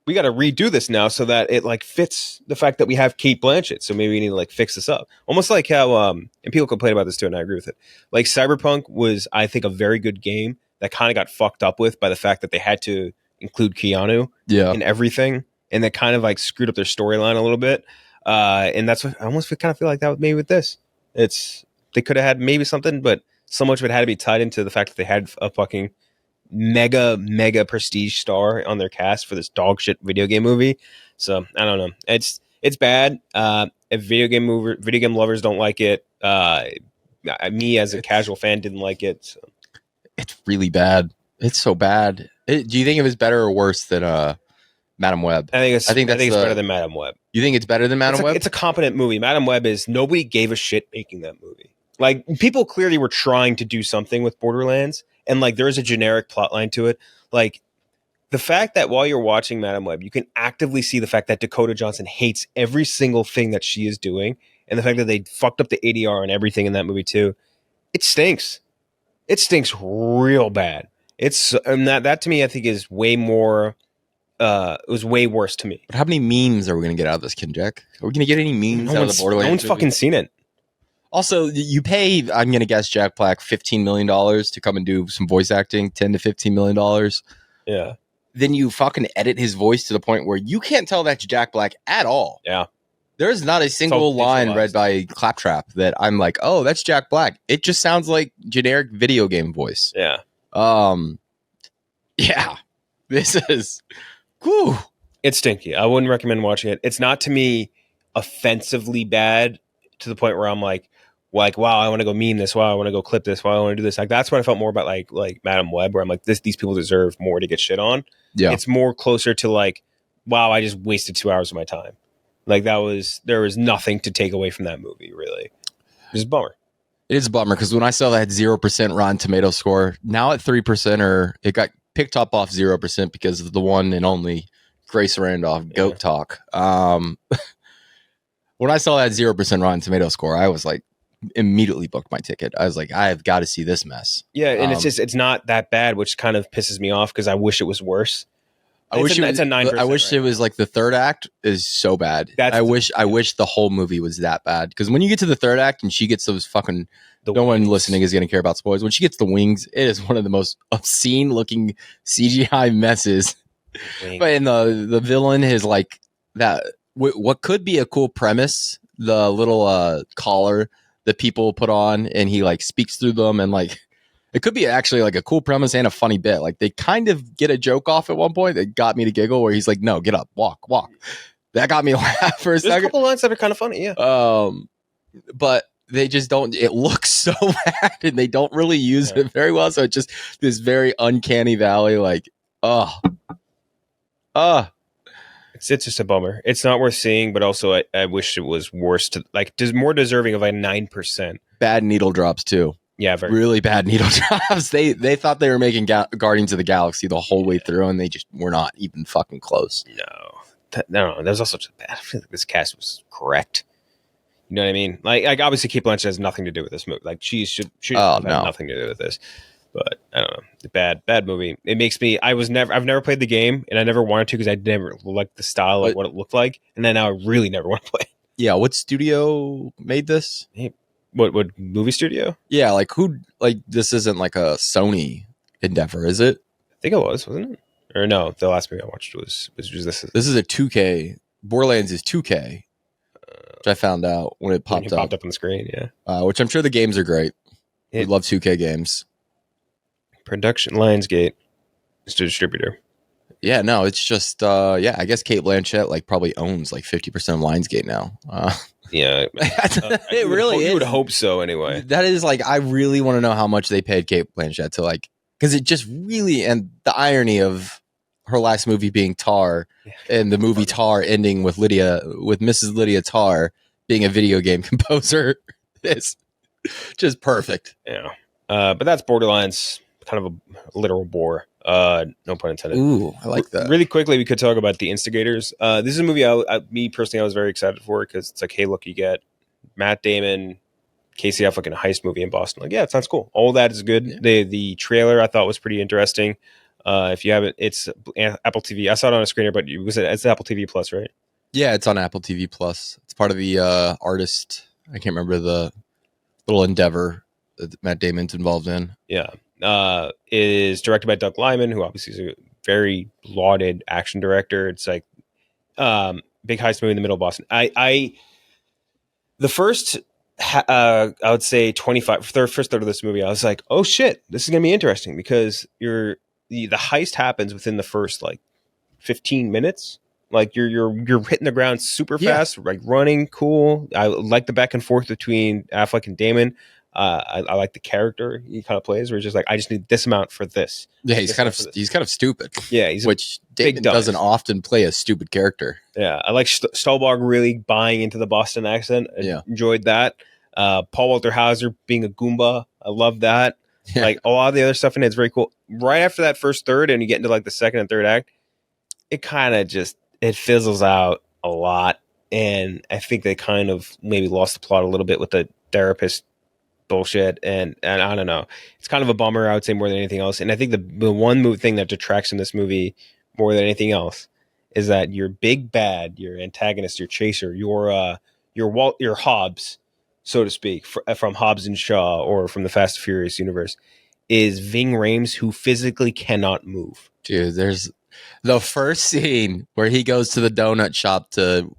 we got to redo this now so that it like fits the fact that we have Kate Blanchett, so maybe we need to like fix this up. Almost like how and people complain about this too, and I agree with it, like Cyberpunk was, I think, a very good game that kind of got fucked up with by the fact that they had to include Keanu in everything. And that kind of like screwed up their storyline a little bit. And that's what I almost kind of feel like that with maybe with this. They could have had maybe something, but so much of it had to be tied into the fact that they had a fucking mega prestige star on their cast for this dog shit video game movie. So I don't know. It's bad. If video game lovers don't like it, me as a casual fan didn't like it. So. It's really bad. It's so bad. Do you think it was better or worse than Madam Web? I think it's better than Madam Web. You think it's better than Madam Web? It's a competent movie. Madam Web is nobody gave a shit making that movie. Like people clearly were trying to do something with Borderlands, and like there is a generic plotline to it. Like the fact that while you're watching Madam Web, you can actively see the fact that Dakota Johnson hates every single thing that she is doing, and the fact that they fucked up the ADR and everything in that movie too. It stinks. It stinks real bad. And that to me I think is way more. It was way worse to me. But how many memes are we going to get out of this, Kenjac? Are we going to get any memes out of the Borderlands? No one's fucking seen it. Also, you pay, I'm going to guess, Jack Black $15 million to come and do some voice acting, $10 to $15 million. Yeah. Then you fucking edit his voice to the point where you can't tell that's Jack Black at all. Yeah. There's not a single line read by Claptrap that I'm like, oh, that's Jack Black. It just sounds like generic video game voice. Yeah. Yeah. This is... Whew. It's stinky. I wouldn't recommend watching it. It's not to me offensively bad to the point where I'm like, wow, I want to go meme this. Wow, I want to go clip this. Wow, I want to do this. Like that's what I felt more about like Madam Web, where I'm like, these people deserve more to get shit on. Yeah. It's more closer to like, wow, I just wasted 2 hours of my time. Like there was nothing to take away from that movie, really. It's a bummer. It is a bummer because when I saw that 0% Rotten Tomato score, now at 3%, or it got picked up off 0% because of the one and only Grace Randolph Goat Talk. When I saw that 0% Rotten Tomato score, I was like, immediately booked my ticket. I was like, I have got to see this mess. Yeah, and it's not that bad, which kind of pisses me off because I wish it was worse. It's a 9%. I wish right it was like the third act is so bad. I wish the whole movie was that bad. Because when you get to the third act and she gets those fucking one listening is going to care about spoilers. When she gets the wings, it is one of the most obscene looking CGI messes. But in the villain is like that. What could be a cool premise, the little collar that people put on, and he like speaks through them, and like it could be actually like a cool premise and a funny bit. Like they kind of get a joke off at one point that got me to giggle, where he's like, "No, get up, walk." That got me to laugh for a second. There's a couple lines that are kind of funny, yeah. But they just don't. It looks so bad, and they don't really use it very well. So it's just this very uncanny valley. Like, It's just a bummer. It's not worth seeing, but also I wish it was worse. More deserving of like 9%. Bad needle drops too. Yeah, really bad needle drops. They thought they were making Guardians of the Galaxy the whole way through, and they just were not even fucking close. No. That was also just bad. I feel like this cast was correct. You know what I mean? Like obviously, Kate Blanchett has nothing to do with this movie. Like she should have nothing to do with this. But I don't know. Bad movie. It makes me. I've never played the game, and I never wanted to because I never liked the style of what it looked like, and then now I really never want to play. Yeah, what studio made this? What movie studio? Yeah, like who? Like this isn't like a Sony endeavor, is it? I think it was, wasn't it? Or no, the last movie I watched was just this. This is a 2K. Borderlands is 2K, which I found out when it popped up on the screen. Yeah, which I'm sure the games are great. We love 2K games. Production Lionsgate is the distributor. Yeah, no, it's just I guess Kate Blanchett like probably owns like 50% of Lionsgate now. Yeah, it really is. You would hope so anyway. That is like, I really want to know how much they paid Kate Blanchett to like, because it just really, and the irony of her last movie being Tar, and the movie Tar ending with Mrs. Lydia Tar being a video game composer is just perfect. Yeah, but that's Borderlands, kind of a literal bore. No pun intended. Ooh, I like that. Really quickly, we could talk about The Instigators. This is a movie me personally, I was very excited for because it's like, hey, look, you get Matt Damon, Casey Affleck in a heist movie in Boston. Like, yeah, it sounds cool. All that is good. Yeah. The trailer I thought was pretty interesting. If you haven't, it's Apple TV. I saw it on a screener, but it's Apple TV Plus, right? Yeah, it's on Apple TV Plus. It's part of the artist. I can't remember the little endeavor that Matt Damon's involved in. Yeah. It is directed by Doug Liman, who obviously is a very lauded action director. It's like big heist movie in the middle of Boston. The first, I would say 25, first third of this movie, I was like, oh shit, this is gonna be interesting because the heist happens within the first like 15 minutes. Like you're hitting the ground super fast, like running cool. I like the back and forth between Affleck and Damon. I like the character he kind of plays, where he's just like, I just need this amount for this. Yeah, he's kind of stupid. Yeah, he's which Damon doesn't often play a stupid character. Yeah, I like Stahlberg really buying into the Boston accent. I enjoyed that. Paul Walter Hauser being a Goomba, I love that. Yeah. Like a lot of the other stuff in it is very cool. Right after that first third, and you get into like the second and third act, it kind of just it fizzles out a lot, and I think they kind of maybe lost the plot a little bit with the therapist bullshit, and I don't know. It's kind of a bummer, I would say, more than anything else. And I think the one thing that detracts from this movie more than anything else is that your big bad, your antagonist, your chaser, your Hobbs, so to speak, from Hobbs and Shaw or from the Fast and Furious universe, is Ving Rhames, who physically cannot move. Dude, there's the first scene where he goes to the donut shop to,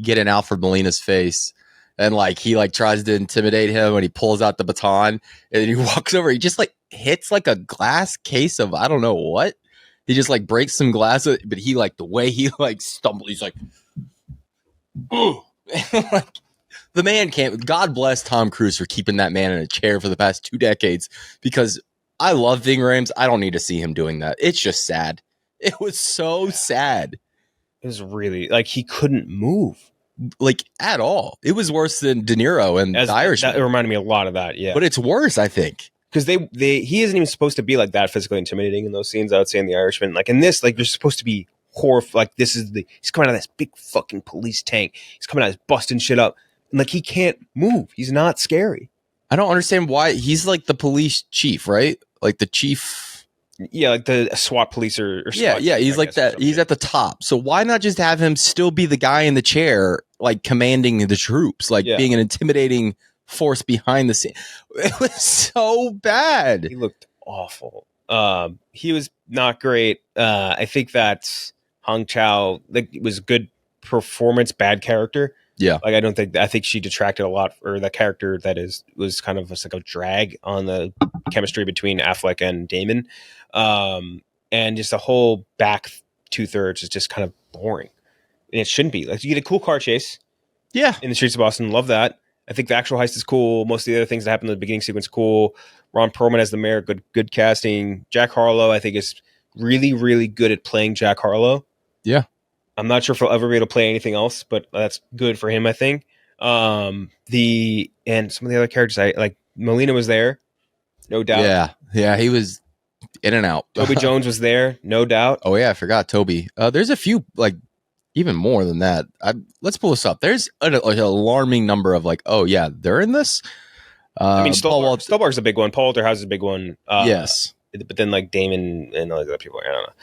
get in Alfred Molina's face. And like he like tries to intimidate him and he pulls out the baton and he walks over. He just like hits like a glass case of I don't know what. He just like breaks some glass, but he like the way he like stumbled. He's like, like the man can't. God bless Tom Cruise for keeping that man in a chair for the past 2 decades. Because I love Ving Rhames. I don't need to see him doing that. It's just sad. It was so sad. It was really like he couldn't move. Like at all. It was worse than De Niro and The Irishman. That reminded me a lot of that, yeah. But it's worse, I think. Because he isn't even supposed to be like that physically intimidating in those scenes, I would say, in The Irishman. Like in this, like you're supposed to be horrified. Like he's coming out of this big fucking police tank. He's coming out, he's busting shit up. And like he can't move. He's not scary. I don't understand why he's like the police chief, right? Like the chief. Yeah, like the SWAT police or SWAT yeah. Chief, He's like that. He's at the top. So why not just have him still be the guy in the chair, like commanding the troops, like being an intimidating force behind the scene? It was so bad. He looked awful. He was not great. I think that Hong Chow, like, it was good performance, bad character. Yeah, like I think she detracted a lot, or the character was kind of like a drag on the chemistry between Affleck and Damon, and just the whole back 2/3 is just kind of boring, and it shouldn't be. Like you get a cool car chase, in the streets of Boston, love that. I think the actual heist is cool. Most of the other things that happen in the beginning sequence cool. Ron Perlman as the mayor, good casting. Jack Harlow, I think, is really really good at playing Jack Harlow. Yeah. I'm not sure if he'll ever be able to play anything else, but that's good for him, I think. And some of the other characters, I like Molina was there, no doubt. Yeah, he was in and out. Toby Jones was there, no doubt. Oh yeah, I forgot Toby. There's a few, like even more than that. Let's pull this up. There's an alarming number of like, oh yeah, they're in this. I mean, Stolberg's a big one. Paul Walter Hauser is a big one. Yes, but then like Damon and all the other people, I don't know.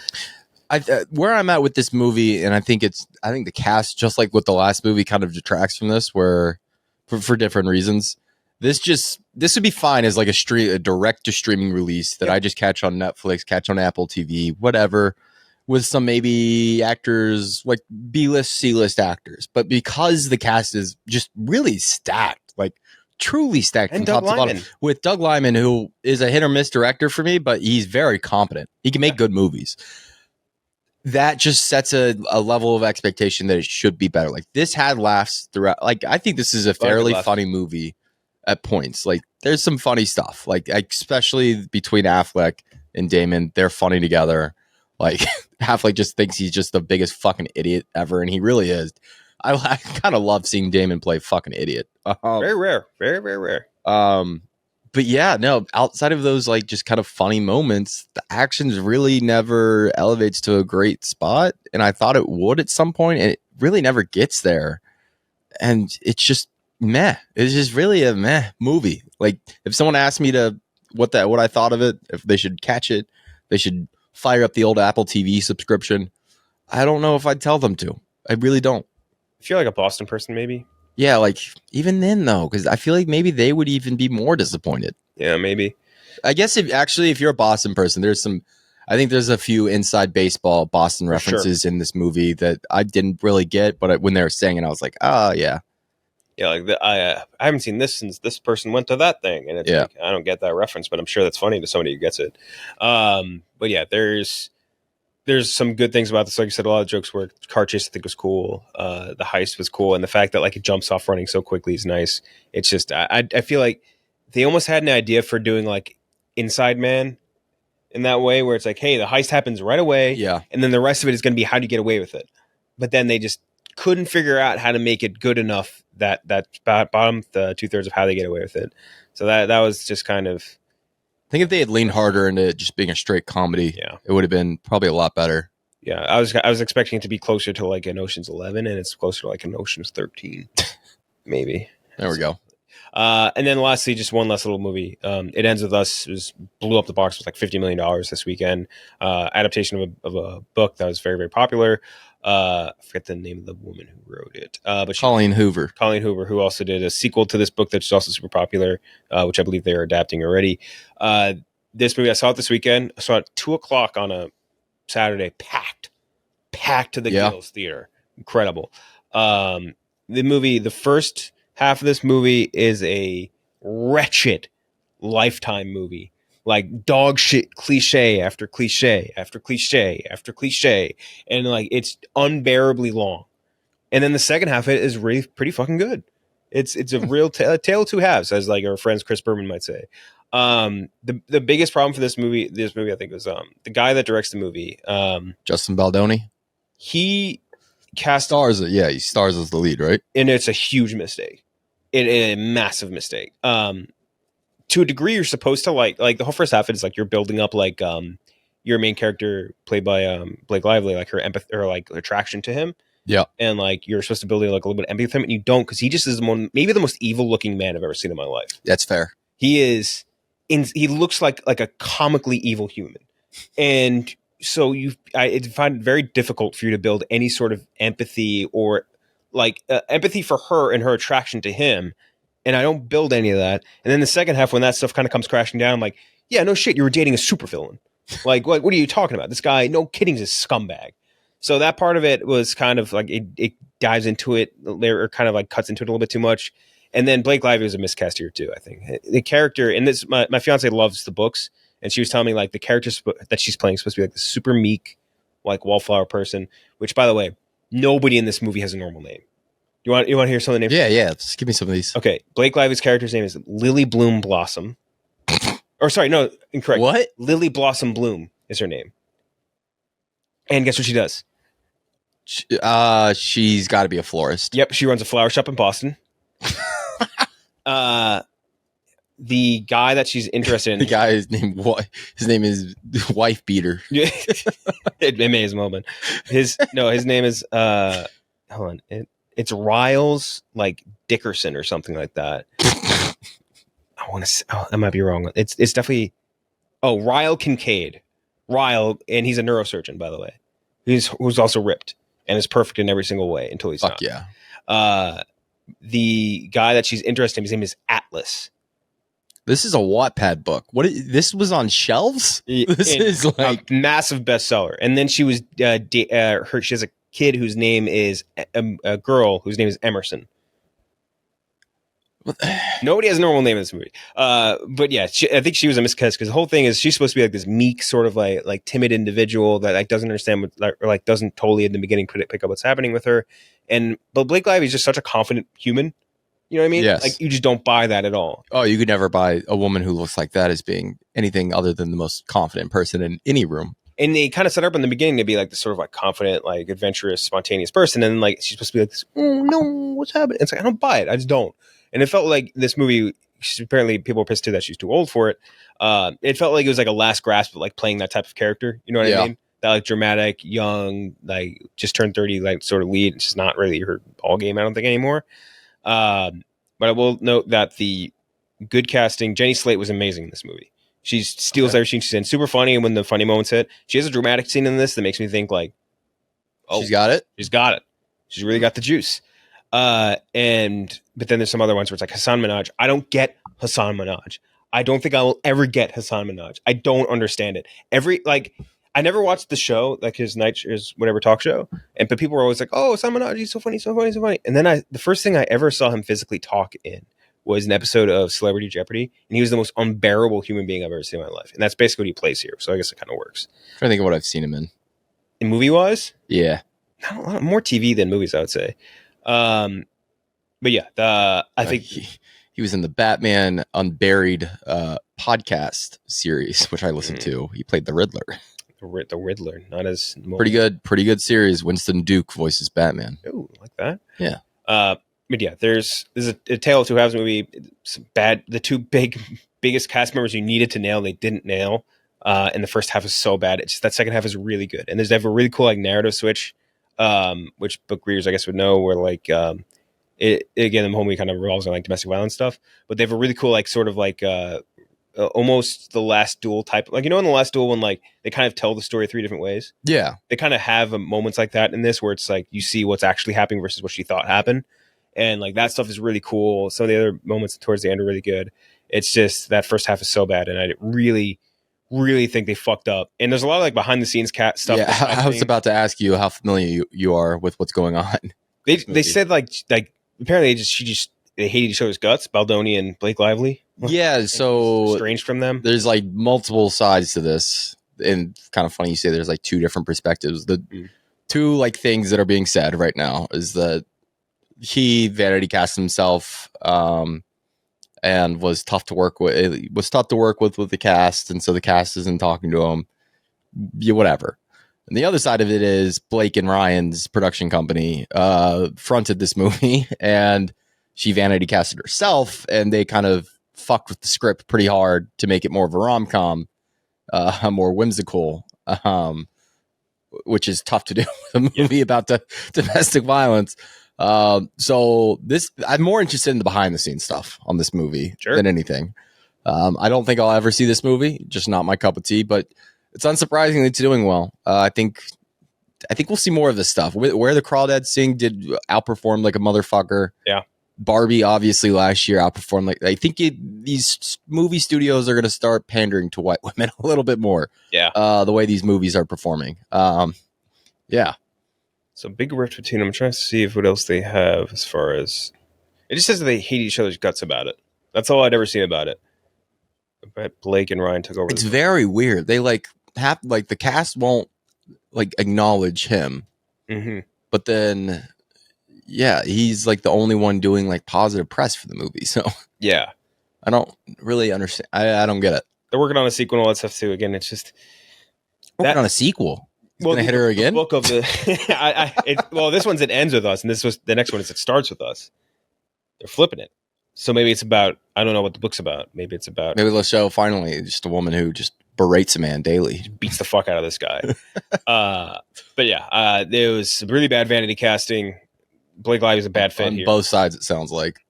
Where I'm at with this movie, and I think the cast, just like with the last movie, kind of detracts from this, where for different reasons. This would be fine as like a direct to streaming release that I just catch on Netflix, catch on Apple TV, whatever, with some maybe actors like B-list, C-list actors. But because the cast is just really stacked, like truly stacked and from top to bottom, with Doug Liman, who is a hit or miss director for me, but he's very competent. He can make good movies. That just sets a level of expectation that it should be better. Like this had laughs throughout. Like I think this is a fairly funny movie at points. Like there's some funny stuff. Like especially between Affleck and Damon, they're funny together. Like Affleck just thinks he's just the biggest fucking idiot ever, and he really is. I kind of love seeing Damon play fucking idiot. Very rare, very very rare. But yeah, no, outside of those like just kind of funny moments, the actions really never elevates to a great spot. And I thought it would at some point, and it really never gets there. And it's just meh. It's just really a meh movie. Like if someone asked me what I thought of it, if they should catch it, they should fire up the old Apple TV subscription. I don't know if I'd tell them to. I really don't. I feel like a Boston person, maybe. Yeah, like even then though, because I feel like maybe they would even be more disappointed. Yeah, maybe. I guess if you're a Boston person, there's some. I think there's a few inside baseball Boston references in this movie that I didn't really get, but when they were saying it, I was like, oh, yeah. Yeah, like I haven't seen this since this person went to that thing, and it's like I don't get that reference, but I'm sure that's funny to somebody who gets it. But yeah, there's some good things about this. Like I said, a lot of jokes were car chase. I think was cool. The heist was cool, and the fact that like it jumps off running so quickly is nice. It's just I feel like they almost had an idea for doing like Inside Man in that way, where it's like, hey, the heist happens right away, and then the rest of it is going to be how do you get away with it. But then they just couldn't figure out how to make it good enough that bottom the 2/3 of how they get away with it. So that was just kind of. I think if they had leaned harder into just being a straight comedy, it would have been probably a lot better. Yeah, I was expecting it to be closer to like an Ocean's 11, and it's closer to like an Ocean's 13, maybe. There we go. And then lastly, just one last little movie. It Ends With Us. Blew up the box with like $50 million this weekend. Adaptation of a book that was very, very popular. I forget the name of the woman who wrote it. But Colleen Hoover, who also did a sequel to this book that's also super popular, which I believe they are adapting already. This movie, I saw it this weekend. I saw it 2:00 on a Saturday, packed to the gills theater. Incredible. The first half of this movie is a wretched Lifetime movie. Like dog shit cliche after cliche after cliche after cliche. And like it's unbearably long. And then the second half of it is really pretty fucking good. It's a real tale of two halves, as like our friends Chris Berman might say. The biggest problem for this movie I think was the guy that directs the movie. Justin Baldoni. He cast stars it. Yeah, he stars as the lead, right? And it's a huge mistake. A massive mistake. To a degree, you're supposed to like the whole first half is like you're building up like your main character played by Blake Lively, like her empathy or like attraction to him. Yeah, and like you're supposed to build like a little bit of empathy with him, and you don't, because he just is maybe the most evil looking man I've ever seen in my life. That's fair. He is. He looks like a comically evil human, and so I find it very difficult for you to build any sort of empathy or like empathy for her and her attraction to him. And I don't build any of that. And then the second half, when that stuff kind of comes crashing down, I'm like, yeah, no shit, you were dating a supervillain. Like, what are you talking about? This guy, no kidding, is a scumbag. So that part of it was kind of like it dives into it, or kind of like cuts into it a little bit too much. And then Blake Lively was a miscast here too, I think. The character, and this, my fiance loves the books, and she was telling me like the character that she's playing is supposed to be like the super meek, like wallflower person. Which, by the way, nobody in this movie has a normal name. You want to hear some of the names? Yeah. Just give me some of these. Okay, Blake Lively's character's name is Lily Bloom Blossom. Or sorry, no, incorrect. What? Lily Blossom Bloom is her name. And guess what she does? She's got to be a florist. Yep, she runs a flower shop in Boston. The guy that she's interested in. The guy his name is Wife Beater. It may as well been. His name is hold on. It's Riles like Dickerson or something like that. I want to. I might be wrong. It's definitely. Oh, Ryle Kincaid. Ryle, and he's a neurosurgeon, by the way. Who's also ripped and is perfect in every single way until he's not. Yeah. The guy that she's interested in, his name is Atlas. This is a Wattpad book. This was on shelves? This is like a massive bestseller. And then she was she has a kid whose name is a girl whose name is Emerson. Nobody has a normal name in this movie. But yeah, I think she was a miscast because the whole thing is she's supposed to be like this meek, sort of like timid individual that like doesn't understand or like doesn't totally in the beginning pick up what's happening with her. But Blake Lively is just such a confident human. You know what I mean? Yes. Like you just don't buy that at all. Oh, you could never buy a woman who looks like that as being anything other than the most confident person in any room. And they kind of set her up in the beginning to be like this sort of like confident, like adventurous, spontaneous person. And then like she's supposed to be like this, oh no, what's happening? It's like, I don't buy it. I just don't. And it felt like this movie, apparently people were pissed too that she's too old for it. It felt like it was like a last grasp at like playing that type of character. You know what I mean? That like dramatic, young, like just turned 30, like sort of lead. It's just not really her ball game, I don't think, anymore. But I will note that the good casting, Jenny Slate was amazing in this movie. She steals everything she's in. Super funny, and when the funny moments hit, she has a dramatic scene in this that makes me think like, oh, she's got it. She's got it. She's really got the juice. But then there's some other ones where it's like Hassan Minhaj. I don't get Hassan Minhaj. I don't think I will ever get Hassan Minhaj. I don't understand it. I never watched the show, like his whatever talk show, but people were always like, "Oh, Simon, he's so funny, so funny, so funny." And then the first thing I ever saw him physically talk in was an episode of Celebrity Jeopardy, and he was the most unbearable human being I've ever seen in my life, and that's basically what he plays here. So I guess it kind of works. I'm trying to think of what I've seen him in movie wise. Yeah, more TV than movies, I would say. But yeah, I think he was in the Batman Unburied podcast series, which I listened to. He played the Riddler. The Riddler, not as pretty good series. Winston Duke voices Batman. Oh, like that. Yeah. But yeah, there's a Tale of Two Halves movie. It's bad. The two biggest cast members you needed to nail, they didn't nail. And the first half is so bad. It's just that second half is really good. And they have a really cool like narrative switch, which book readers I guess would know. Where like again, the whole movie kind of revolves on like domestic violence stuff. But they have a really cool like sort of like almost the Last Duel type. Like in the Last Duel when like they kind of tell the story 3 different ways. Yeah, they kind of have moments like that in this where it's like you see what's actually happening versus what she thought happened. And like that stuff is really cool. Some of the other moments towards the end are really good. It's just that first half is so bad, and I really think they fucked up. And there's a lot of like behind the scenes stuff. Yeah, I was about to ask you how familiar you are with what's going on. They said like apparently they hated each other's guts, Baldoni and Blake Lively. Yeah, so estranged from them. There's like multiple sides to this, and kind of funny you say there's like 2 different perspectives. The 2 like things that are being said right now is that he vanity cast himself and was tough to work with. It was tough to work with the cast, and so the cast isn't talking to him. Yeah, whatever. And the other side of it is Blake and Ryan's production company fronted this movie, and she vanity casted herself, and they kind of fucked with the script pretty hard to make it more of a rom-com, more whimsical, which is tough to do with a movie about the domestic violence. So I'm more interested in the behind the scenes stuff on this movie than anything. I don't think I'll ever see this movie, just not my cup of tea, but it's unsurprisingly it's doing well. I think we'll see more of this stuff. Where the Crawdads Sing did outperform like a motherfucker. Yeah. Barbie obviously last year outperformed. Like I think these movie studios are going to start pandering to white women a little bit more. Yeah. The way these movies are performing. Yeah. So big rift between them. I'm trying to see what else they have as far as it just says that they hate each other's guts about it. That's all I'd ever seen about it. But Blake and Ryan took over. It's very weird. They like have like the cast won't like acknowledge him, but then he's like the only one doing like positive press for the movie. So yeah, I don't really understand. I don't get it. They're working on a sequel and all that stuff too. Again, it's just working on a sequel. Gonna hit her again. The book of the well, this one's it ends with us, and the next one is it starts with us. They're flipping it, so maybe it's about I don't know what the book's about. Maybe the show finally just a woman who just berates a man daily, beats the fuck out of this guy. But yeah, there was really bad vanity casting. Blake Lively is a bad fit on here. Both sides. It sounds like.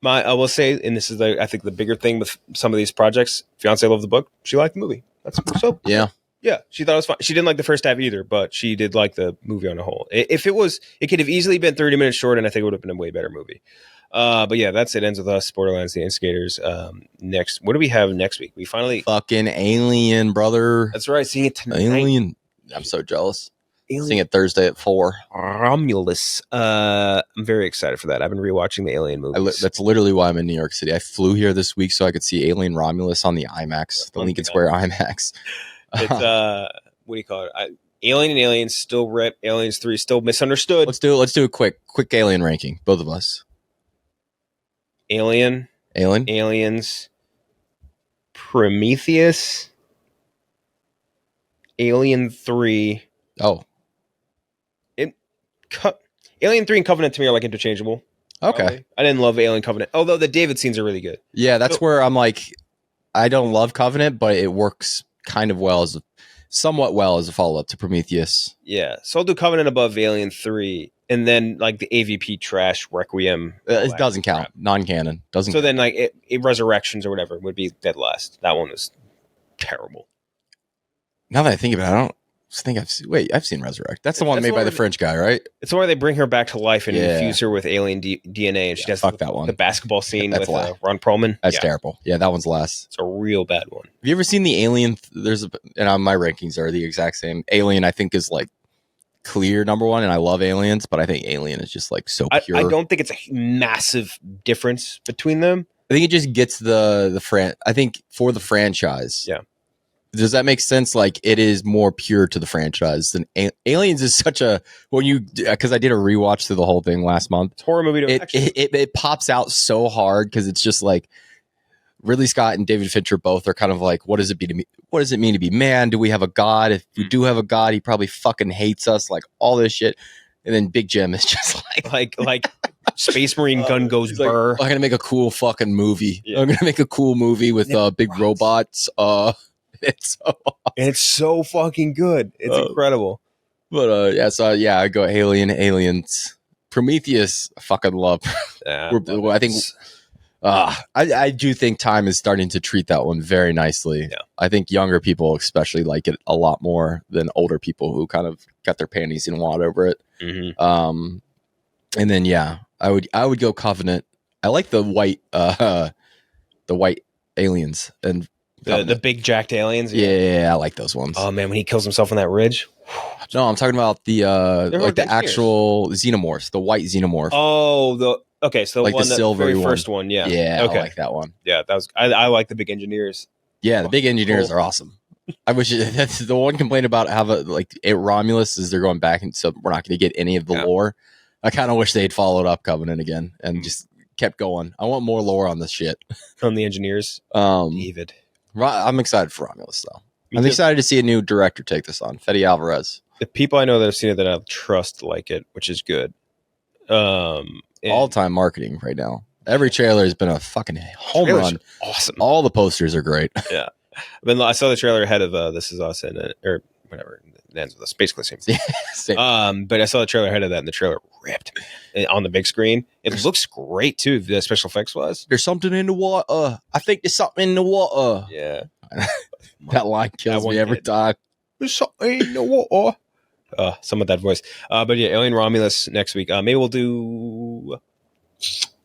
I will say, and this is I think the bigger thing with some of these projects. Fiance loved the book. She liked the movie. That's so yeah. Yeah, she thought it was fun. She didn't like the first half either, but she did like the movie on a whole. If it could have easily been 30 minutes short, and I think it would have been a way better movie. But yeah, that's it. Ends with us, Borderlands, the Instigators. Next, what do we have next week? We finally fucking Alien, brother. That's right. Seeing it tonight. Alien. I'm so jealous. Seeing it Thursday at 4. Romulus. I'm very excited for that. I've been rewatching the Alien movies. That's literally why I'm in New York City. I flew here this week so I could see Alien Romulus on the IMAX, the Lincoln Square IMAX. It's what do you call it? Alien and Aliens still rip. Aliens 3 still misunderstood. Let's do a quick Alien ranking, both of us. Alien, Aliens, Prometheus, Alien 3. Oh, Alien 3 and Covenant to me are like interchangeable. Okay. Probably. I didn't love Alien Covenant, although the David scenes are really good. Yeah, that's where I'm like, I don't love Covenant, but it works kind of somewhat well as a follow-up to Prometheus. Yeah, so I'll do Covenant above Alien 3, and then like the AVP trash Requiem. It doesn't count. Crap. Non-canon. Doesn't So count. Then like it Resurrections or whatever would be dead last. That one was terrible. Now that I think about it, I think I've seen Resurrect. That's the one That's made the by one the with- French guy, right? It's where they bring her back to life and Yeah. infuse her with alien DNA, and she does fuck that one. the basketball scene That's with a lie. Ron Perlman. That's Yeah, terrible. Yeah, that one's last. it's a real bad one. Have you ever seen the Alien? And my rankings are the exact same. Alien, I think, is like clear number one, and I love Aliens, but I think Alien is just like so pure. I don't think it's a massive difference between them. I think it just gets I think for the franchise. Yeah. Does that make sense? Like it is more pure to the franchise than Aliens is such a because I did a rewatch through the whole thing last month. It's horror movie to action. It pops out so hard because it's just like Ridley Scott and David Fincher both are kind of like, what does it mean to be man? Do we have a god? If we do have a god, he probably fucking hates us. Like all this shit. And then Big Jim is just like Space Marine gun goes he's like, burr. I'm gonna make a cool fucking movie. Yeah. I'm gonna make a cool movie with big robots. It's so awesome. And it's so fucking good. It's incredible. But I go Aliens, Prometheus. I fucking love. Yeah, I think I do think time is starting to treat that one very nicely. Yeah. I think younger people especially like it a lot more than older people who kind of got their panties in a wad over it. Mm-hmm. And then I would go Covenant. I like the white aliens and the big jacked aliens. Yeah, I like those ones. Oh man, when he kills himself on that ridge. No, I'm talking about the like the engineers. actual xenomorphs, the white xenomorph. Oh, so Like one the that, silvery very one. first one. Yeah, Yeah, okay, I like that one. yeah, that was. I like the big engineers. Yeah, the big engineers are awesome. I wish that's the one complaint about Romulus is they're going back, and so we're not going to get any of the lore. I kind of wish they'd followed up Covenant again and just kept going. I want more lore on this shit. On the engineers. David. I'm excited for Romulus though. I'm excited to see a new director take this on, Fede Alvarez. The people I know that have seen it that I trust like it, which is good. All-time marketing right now. Every trailer has been a fucking home run. Awesome. All the posters are great. Yeah. I saw the trailer ahead of This Is Us and or whatever. It ends with us. Basically the same. Same. But I saw the trailer ahead of that, and the trailer ripped on the big screen. It looks great too. The special effects was. There's something in the water. I think there's something in the water. Yeah. That line kills me every time. There's something in the water. Some of that voice. But yeah, Alien Romulus next week. Maybe we'll do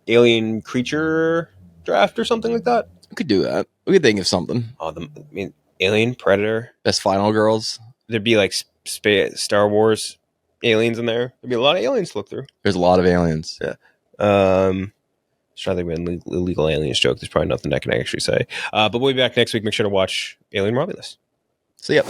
Alien Creature Draft or something like that. We could do that. We could think of something. Alien, Predator. Best Final Girls. There'd be like Star Wars aliens in there. There'd be a lot of aliens to look through. There's a lot of aliens. Yeah. Just trying to think of an illegal aliens joke. There's probably nothing I can actually say. But we'll be back next week. Make sure to watch Alien Romulus. See ya.